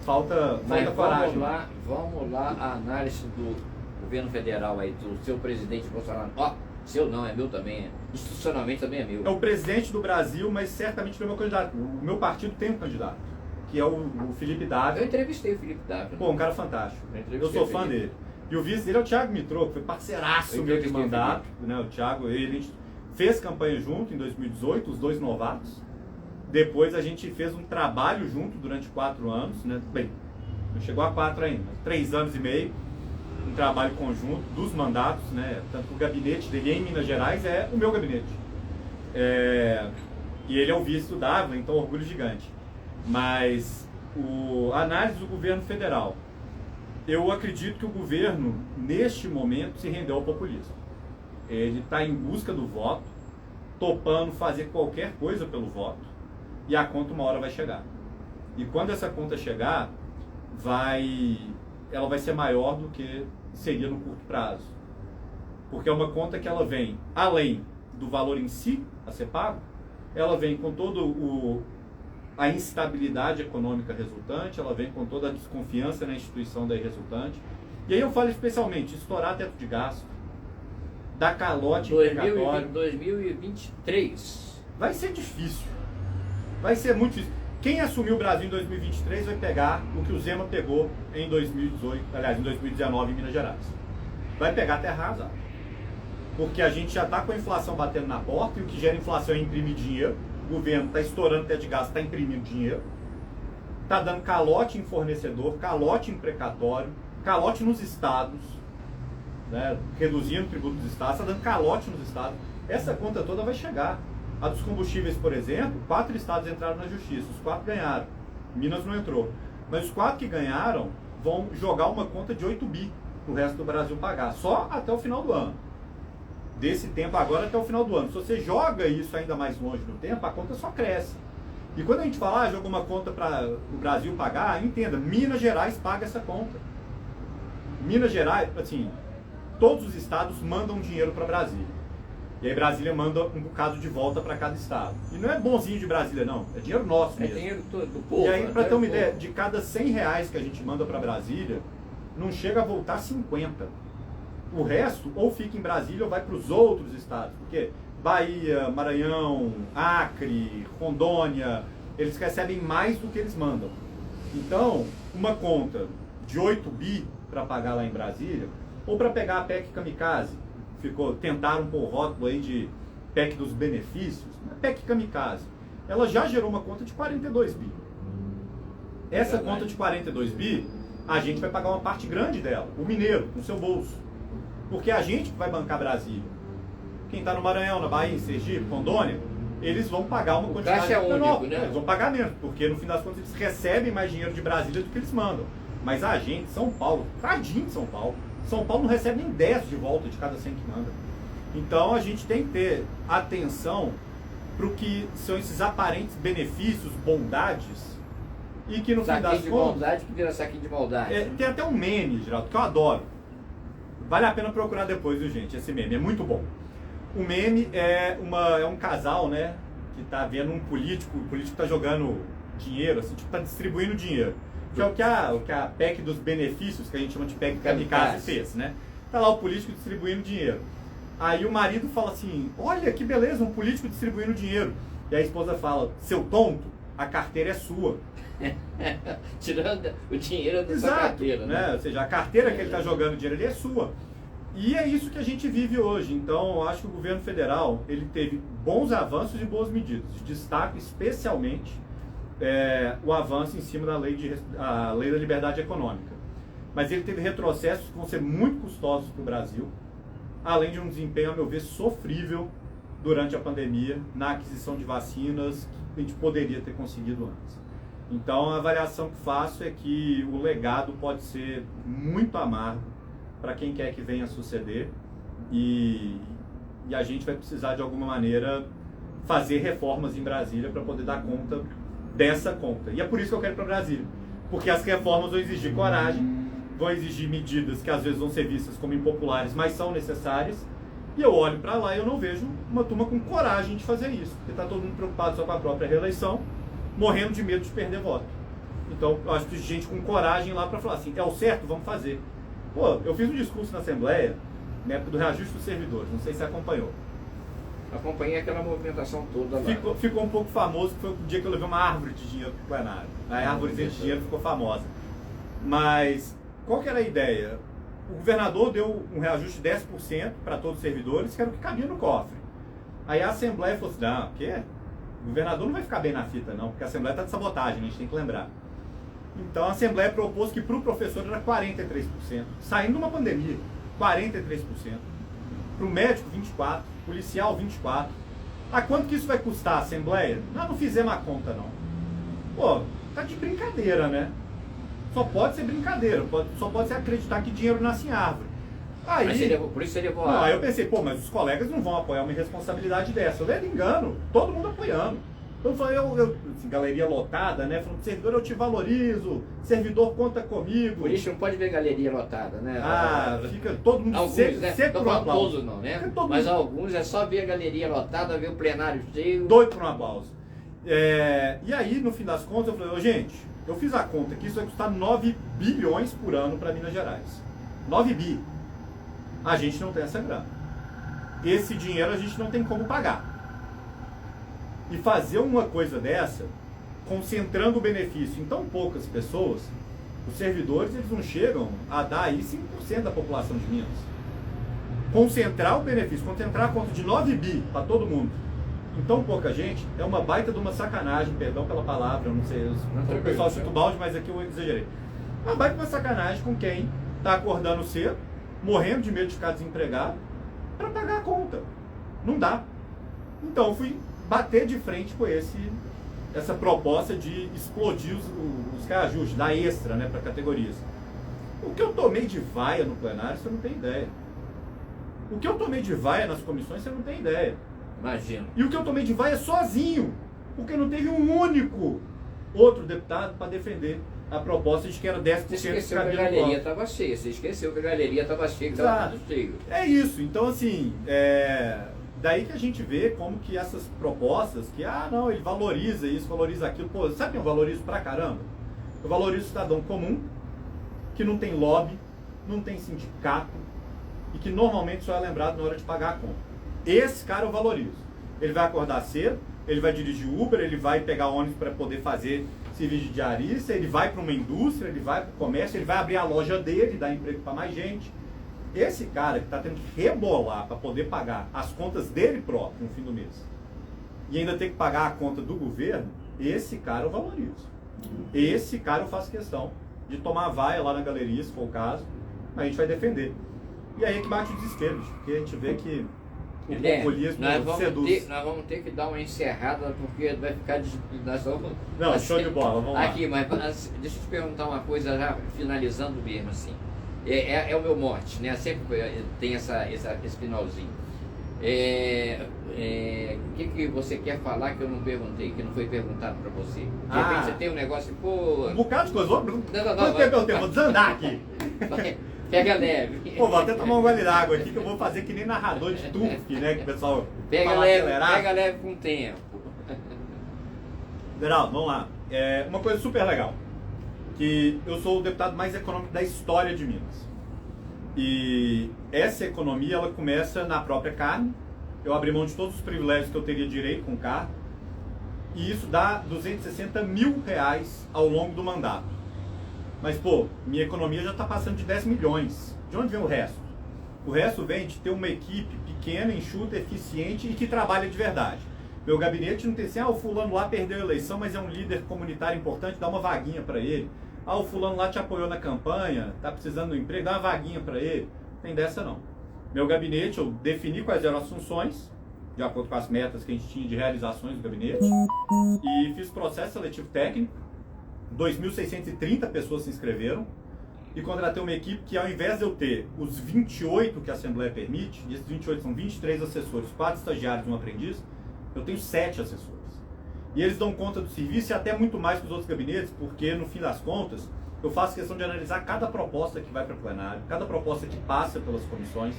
Falta coragem. Vamos lá, a análise do governo federal aí, do seu presidente Bolsonaro. Ó, seu não, é meu também. Institucionalmente também é meu. É o presidente do Brasil, mas certamente não é meu candidato. O meu partido tem um candidato, que é o Felipe Dávila. Eu entrevistei o Felipe Dávila. Pô, um cara fantástico. Eu sou fã dele. E o vice dele é o Thiago Mitrô, que foi parceiraço meu de mandato. Né? O Thiago, ele fez campanha junto em 2018, os dois novatos. Depois a gente fez um trabalho junto durante 4 anos, né? Bem, não chegou a 4 ainda, 3 anos e meio. Um trabalho conjunto dos mandatos, né? Tanto que o gabinete dele em Minas Gerais é o meu gabinete. E ele é o vice do Dávila, então orgulho gigante. Mas a análise do governo federal. Eu acredito que o governo, neste momento, se rendeu ao populismo. Ele está em busca do voto, topando fazer qualquer coisa pelo voto, e a conta uma hora vai chegar. E quando essa conta chegar, ela vai ser maior do que seria no curto prazo. Porque é uma conta que ela vem, além do valor em si a ser pago, ela vem com todo a instabilidade econômica resultante, ela vem com toda a desconfiança na instituição daí resultante. E aí eu falo especialmente, estourar teto de gasto, dar calote imprecatório. 2023. Vai ser difícil. Vai ser muito difícil. Quem assumiu o Brasil em 2023 vai pegar o que o Zema pegou em 2018, aliás, em 2019 em Minas Gerais. Vai pegar terra arrasada. Porque a gente já está com a inflação batendo na porta e o que gera inflação é imprimir dinheiro. O governo está estourando teto de gasto, está imprimindo dinheiro. Está dando calote em fornecedor, calote em precatório, calote nos estados, né? Reduzindo o tributo dos estados, está dando calote nos estados. Essa conta toda vai chegar. A dos combustíveis, por exemplo, 4 estados entraram na justiça, os 4 ganharam. Minas não entrou. Mas os 4 que ganharam vão jogar uma conta de 8 bi para o resto do Brasil pagar, só até o final do ano. Desse tempo agora até o final do ano. Se você joga isso ainda mais longe no tempo, a conta só cresce. E quando a gente fala, joga uma conta para o Brasil pagar, entenda, Minas Gerais paga essa conta. Minas Gerais, assim, todos os estados mandam dinheiro para Brasília. E aí Brasília manda um bocado de volta para cada estado. E não é bonzinho de Brasília, não. É dinheiro nosso mesmo. É dinheiro do povo. E aí, para ter uma ideia, de cada R$100 que a gente manda para Brasília, não chega a voltar 50. O resto, ou fica em Brasília ou vai para os outros estados. Porque Bahia, Maranhão, Acre, Rondônia, eles recebem mais do que eles mandam. Então, uma conta de 8 bi para pagar lá em Brasília, ou para pegar a PEC Kamikaze, tentaram pôr o rótulo aí de PEC dos benefícios, a PEC Kamikaze, ela já gerou uma conta de 42 bi. Essa conta de 42 bi, a gente vai pagar uma parte grande dela, o mineiro, no seu bolso. Porque a gente que vai bancar Brasília. Quem está no Maranhão, na Bahia, em Sergipe, Rondônia, eles vão pagar uma quantidade menor. Né? Eles vão pagar menos, porque no fim das contas eles recebem mais dinheiro de Brasília do que eles mandam. Mas a gente, São Paulo, tadinho de São Paulo não recebe nem 10 de volta de cada 100 que manda. Então a gente tem que ter atenção para o que são esses aparentes benefícios, bondades, e que no fim das contas... Saquinho de bondade que vira saquinho de maldade. Tem até um meme, Geraldo, que eu adoro. Vale a pena procurar depois, viu, gente? Esse meme é muito bom. O meme é um casal, né, que está vendo um político, o político está jogando dinheiro, assim, tipo, está distribuindo dinheiro. Que é o que a PEC dos benefícios, que a gente chama de PEC Kamikaze, fez, né? Tá lá o político distribuindo dinheiro. Aí o marido fala assim, olha que beleza, um político distribuindo dinheiro. E a esposa fala, seu tonto, a carteira é sua. Tirando o dinheiro da sua Exato, carteira, né? Ou seja, a carteira que ele está jogando dinheiro ali é sua. E é isso que a gente vive hoje. Então, eu acho que o governo federal ele teve bons avanços e boas medidas. Destaco especialmente o avanço em cima da a lei da liberdade econômica. Mas ele teve retrocessos que vão ser muito custosos para o Brasil, além de um desempenho, a meu ver, sofrível durante a pandemia na aquisição de vacinas que a gente poderia ter conseguido antes. Então, a avaliação que faço é que o legado pode ser muito amargo para quem quer que venha a suceder e a gente vai precisar, de alguma maneira, fazer reformas em Brasília para poder dar conta dessa conta. E é por isso que eu quero ir para Brasília, porque as reformas vão exigir coragem, vão exigir medidas que às vezes vão ser vistas como impopulares, mas são necessárias, e eu olho para lá e eu não vejo uma turma com coragem de fazer isso, porque está todo mundo preocupado só com a própria reeleição, morrendo de medo de perder voto. Então, eu acho que tem gente com coragem lá para falar assim, é o certo, vamos fazer. Pô, eu fiz um discurso na Assembleia, na época do reajuste dos servidores, não sei se você acompanhou. Acompanhei aquela movimentação toda lá. Ficou um pouco famoso, que foi o dia que eu levei uma árvore de dinheiro para o plenário. A árvore de dinheiro ficou famosa. Mas, qual que era a ideia? O governador deu um reajuste de 10% para todos os servidores, que era o que cabia no cofre. Aí a Assembleia falou assim, não, o quê? O governador não vai ficar bem na fita não, porque a Assembleia está de sabotagem, a gente tem que lembrar. Então a Assembleia propôs que para o professor era 43%, saindo de uma pandemia, 43%. Para o médico, 24%, policial, 24%. A quanto que isso vai custar a Assembleia? Nós não fizemos a conta não. Pô, tá de brincadeira, né? Só pode ser brincadeira, só pode ser acreditar que dinheiro nasce em árvore. Aí, mas por isso ele levou aí eu pensei, pô, mas os colegas não vão apoiar uma irresponsabilidade dessa. Eu lembro engano, todo mundo apoiando. Então assim, galeria lotada, né? Falando, servidor eu te valorizo, servidor conta comigo. Por isso não pode ver galeria lotada, né? Fica todo mundo alguns, sempre não pro aplauso. Todos não, né? Mas alguns é só ver a galeria lotada, ver o plenário cheio. Doido por um aplauso. E aí, no fim das contas, eu falei, gente, eu fiz a conta que isso vai custar 9 bilhões por ano para Minas Gerais. 9 bi. A gente não tem essa grana. Esse dinheiro a gente não tem como pagar. E fazer uma coisa dessa, concentrando o benefício em tão poucas pessoas, os servidores eles não chegam a dar aí 5% da população de Minas. Concentrar o benefício, concentrar a conta de 9 bi para todo mundo em tão pouca gente, é uma baita de uma sacanagem, perdão pela palavra, eu não sei, o pessoal chuta o balde, mas aqui eu exagerei. Uma baita de uma sacanagem com quem está acordando cedo, morrendo de medo de ficar desempregado, para pagar a conta. Não dá. Então eu fui bater de frente com essa proposta de explodir os reajustes, dar extra, né, para categorias. O que eu tomei de vaia no plenário, você não tem ideia. O que eu tomei de vaia nas comissões, você não tem ideia. Imagino. E o que eu tomei de vaia sozinho, porque não teve um único outro deputado para defender a proposta de que era 10% Você esqueceu que a galeria estava cheia. Você esqueceu que a galeria estava cheia, que estava tudo cheio. É isso. Então, assim, daí que a gente vê como que essas propostas, que, não, ele valoriza isso, valoriza aquilo. Pô, sabe quem eu valorizo pra caramba? Eu valorizo o cidadão comum, que não tem lobby, não tem sindicato, e que normalmente só é lembrado na hora de pagar a conta. Esse cara eu valorizo. Ele vai acordar cedo, ele vai dirigir Uber, ele vai pegar ônibus para poder fazer serviço de diarista, ele vai para uma indústria, ele vai para o comércio, ele vai abrir a loja dele, dar emprego para mais gente. Esse cara que está tendo que rebolar para poder pagar as contas dele próprio no fim do mês e ainda tem que pagar a conta do governo, esse cara eu valorizo. Esse cara eu faço questão de tomar vaia lá na galeria, se for o caso, a gente vai defender. E aí é que bate o desespero, porque a gente vê que o populismo seduz. Nós vamos ter que dar uma encerrada, porque vai ficar... Não, show de bola, vamos lá. Aqui, mas deixa eu te perguntar uma coisa, já finalizando mesmo assim. É o meu mote, né? Sempre tem esse finalzinho. O que você quer falar que eu não perguntei, que não foi perguntado para você? De repente você tem um negócio, pô... Um bocado de coisa, não, quanto tempo eu tenho? Vou desandar aqui. Pega leve. Pô, vou até tomar um gole d'água aqui, que eu vou fazer que nem narrador de turf, né? Que o pessoal pega leve com o tempo. Geraldo, vamos lá. Uma coisa super legal. Que eu sou o deputado mais econômico da história de Minas. E essa economia, ela começa na própria carne. Eu abri mão de todos os privilégios que eu teria direito com carne. e isso dá 260 mil reais ao longo do mandato. Mas, pô, minha economia já está passando de 10 milhões. De onde vem o resto? O resto vem de ter uma equipe pequena, enxuta, eficiente e que trabalha de verdade. Meu gabinete não tem assim, o fulano lá perdeu a eleição, mas é um líder comunitário importante, dá uma vaguinha para ele. O fulano lá te apoiou na campanha, tá precisando de um emprego, dá uma vaguinha para ele. Não tem dessa não. Meu gabinete, eu defini quais eram as funções, de acordo com as metas que a gente tinha de realizações do gabinete, e fiz processo seletivo técnico, 2.630 pessoas se inscreveram, e contratei uma equipe que, ao invés de eu ter os 28 que a Assembleia permite, e esses 28 são 23 assessores, 4 estagiários e um aprendiz, eu tenho 7 assessores. E eles dão conta do serviço e até muito mais que os outros gabinetes, porque, no fim das contas, eu faço questão de analisar cada proposta que vai para o plenário, cada proposta que passa pelas comissões,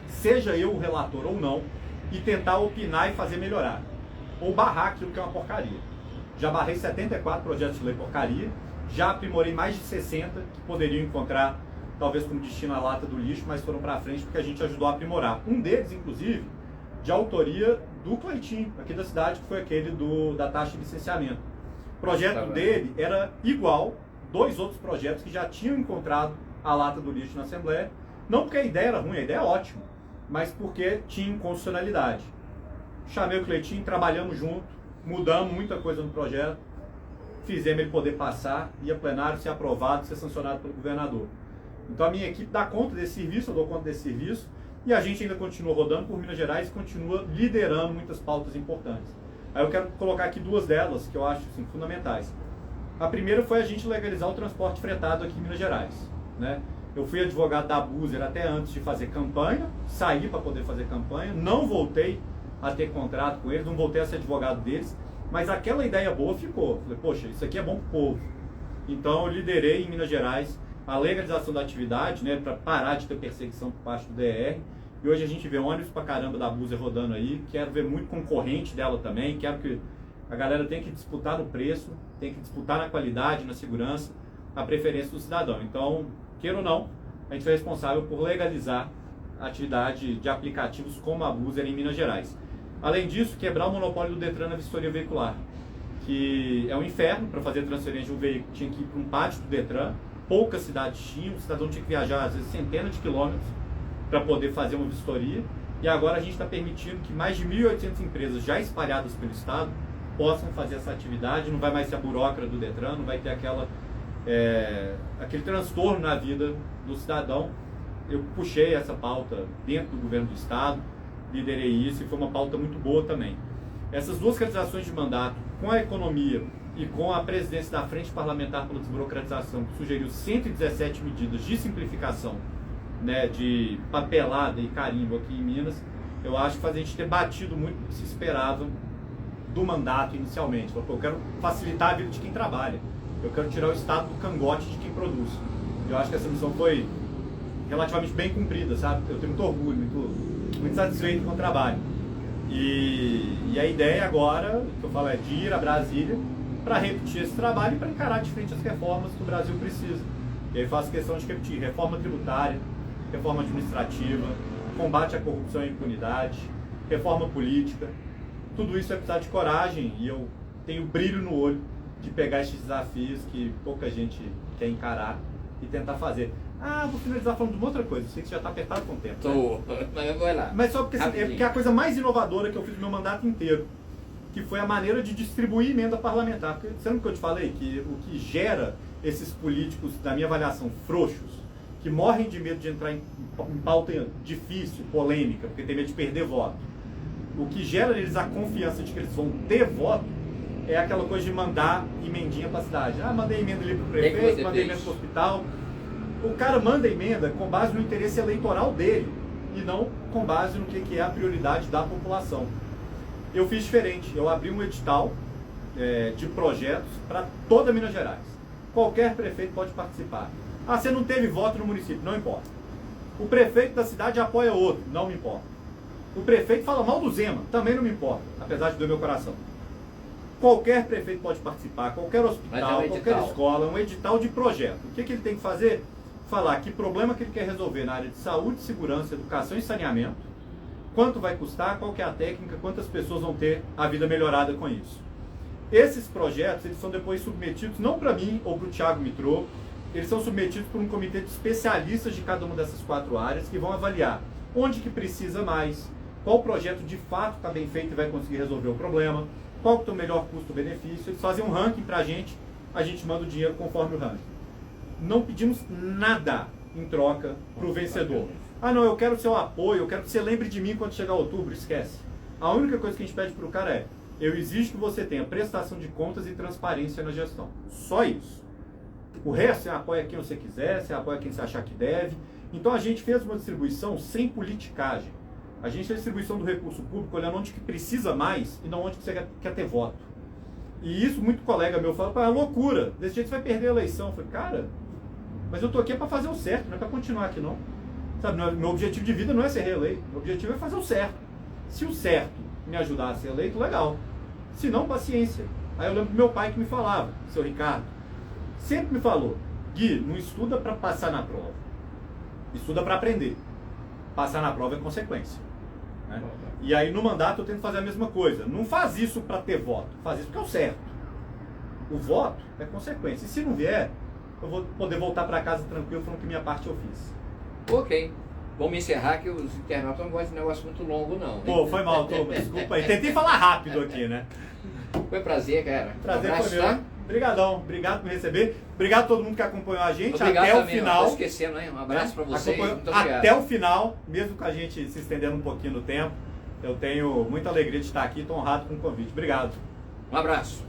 seja eu o relator ou não, e tentar opinar e fazer melhorar. Ou barrar aquilo que é uma porcaria. Já barrei 74 projetos de lei porcaria, já aprimorei mais de 60 que poderiam encontrar, talvez como destino a lata do lixo, mas foram para frente porque a gente ajudou a aprimorar. Um deles, inclusive, de autoria do Cleitinho, aqui da cidade, que foi aquele da taxa de licenciamento. O projeto dele era igual 2 outros projetos que já tinham encontrado a lata do lixo na Assembleia, não porque a ideia era ruim, a ideia é ótima, mas porque tinha inconstitucionalidade. Chamei o Cleitinho, trabalhamos junto, mudamos muita coisa no projeto, fizemos ele poder passar, ir a plenário, ser aprovado, ser sancionado pelo governador. Então a minha equipe dá conta desse serviço, eu dou conta desse serviço, e a gente ainda continua rodando por Minas Gerais e continua liderando muitas pautas importantes. Aí eu quero colocar aqui 2 delas que eu acho assim, fundamentais. A primeira foi a gente legalizar o transporte fretado aqui em Minas Gerais, né? Eu fui advogado da Buser até antes de fazer campanha, saí para poder fazer campanha, não voltei a ter contrato com eles, não voltei a ser advogado deles, mas aquela ideia boa ficou. Falei, poxa, isso aqui é bom pro povo. Então eu liderei em Minas Gerais a legalização da atividade, né, para parar de ter perseguição por parte do DR. E hoje a gente vê ônibus pra caramba da Buser rodando aí, quero ver muito concorrente dela também, quero que a galera tenha que disputar no preço, tem que disputar na qualidade, na segurança, a preferência do cidadão. Então, queira ou não, a gente foi responsável por legalizar a atividade de aplicativos como a Buser em Minas Gerais. Além disso, quebrar o monopólio do Detran na vistoria veicular, que é um inferno. Para fazer transferência de um veículo tinha que ir para um pátio do Detran, poucas cidades tinham, o cidadão tinha que viajar às vezes centenas de quilômetros para poder fazer uma vistoria, e agora a gente está permitindo que mais de 1.800 empresas já espalhadas pelo estado possam fazer essa atividade, não vai mais ser a burocrata do Detran, não vai ter aquele transtorno na vida do cidadão. Eu puxei essa pauta dentro do governo do estado, liderei isso e foi uma pauta muito boa também. Essas 2 realizações de mandato, com a economia e com a presidência da Frente Parlamentar pela Desburocratização, que sugeriu 117 medidas de simplificação, né, de papelada e carimbo aqui em Minas, eu acho que faz a gente ter batido muito o que se esperava do mandato inicialmente. Eu quero facilitar a vida de quem trabalha, eu quero tirar o estado do cangote de quem produz. Eu acho que essa missão foi relativamente bem cumprida, sabe? Eu tenho muito orgulho, muito satisfeito com o trabalho. E a ideia agora, que eu falo, é de ir a Brasília para repetir esse trabalho e para encarar de frente as reformas que o Brasil precisa. E aí faço questão de repetir reforma tributária, reforma administrativa, combate à corrupção e impunidade, reforma política. Tudo isso é precisar de coragem, e eu tenho brilho no olho de pegar esses desafios que pouca gente quer encarar e tentar fazer. Vou finalizar falando de uma outra coisa. Sei que você já está apertado com o tempo. Né? Mas vai lá. Mas só porque assim, é porque é a coisa mais inovadora que eu fiz no meu mandato inteiro, que foi a maneira de distribuir emenda parlamentar. Porque, você lembra que eu te falei que o que gera esses políticos, da minha avaliação, frouxos, que morrem de medo de entrar em pauta difícil, polêmica, porque tem medo de perder voto. O que gera neles a confiança de que eles vão ter voto é aquela coisa de mandar emendinha para a cidade. Mandei emenda ali para o prefeito, mandei emenda para o hospital. O cara manda emenda com base no interesse eleitoral dele e não com base no que é a prioridade da população. Eu fiz diferente, eu abri um edital de projetos para toda Minas Gerais. Qualquer prefeito pode participar. Você não teve voto no município, não importa. O prefeito da cidade apoia outro, não me importa. O prefeito fala mal do Zema, também não me importa, apesar de doer meu coração. Qualquer prefeito pode participar, qualquer hospital, qualquer escola, um edital de projeto. O que ele tem que fazer? Falar que problema que ele quer resolver na área de saúde, segurança, educação e saneamento, quanto vai custar, qual que é a técnica, quantas pessoas vão ter a vida melhorada com isso. Esses projetos, eles são depois submetidos, não para mim ou para o Thiago Mitrô, eles são submetidos por um comitê de especialistas de cada uma dessas 4 áreas que vão avaliar onde que precisa mais, qual projeto de fato está bem feito e vai conseguir resolver o problema, qual que é o melhor custo-benefício. Eles fazem um ranking para a gente manda o dinheiro conforme o ranking. Não pedimos nada em troca para o vencedor. Ah não, eu quero o seu apoio, eu quero que você lembre de mim quando chegar outubro, esquece. A única coisa que a gente pede para o cara é: eu exijo que você tenha prestação de contas e transparência na gestão. Só isso. O resto, você apoia quem você quiser, você apoia quem você achar que deve. Então a gente fez uma distribuição sem politicagem. A gente fez a distribuição do recurso público olhando onde que precisa mais e não onde que você quer ter voto. E isso muito colega meu fala: é loucura, desse jeito você vai perder a eleição. Eu falei: cara, mas eu tô aqui para fazer o certo, não é para continuar aqui não. Sabe, meu objetivo de vida não é ser reeleito, meu objetivo é fazer o certo. Se o certo me ajudar a ser eleito, legal. Se não, paciência. Aí eu lembro do meu pai que me falava, seu Ricardo, sempre me falou: Gui, não estuda para passar na prova, estuda para aprender. Passar na prova é consequência. Né? E aí no mandato eu tento fazer a mesma coisa. Não faz isso para ter voto, faz isso porque é o certo. O voto é consequência. E se não vier, eu vou poder voltar para casa tranquilo falando que minha parte eu fiz. Ok. Vamos encerrar, que os internautas não gostam de negócio muito longo, não. Pô, foi mal, desculpa aí. Tentei falar rápido aqui, né? Foi um prazer, cara. Prazer abraço, foi meu. tá? Obrigadão, obrigado por me receber. Obrigado a todo mundo que acompanhou a gente. Obrigado até o também, final. Não tô esquecendo, hein? Um abraço para você. Muito obrigado. Até o final, mesmo com a gente se estendendo um pouquinho no tempo. Eu tenho muita alegria de estar aqui, estou honrado com o convite. Obrigado. Um abraço.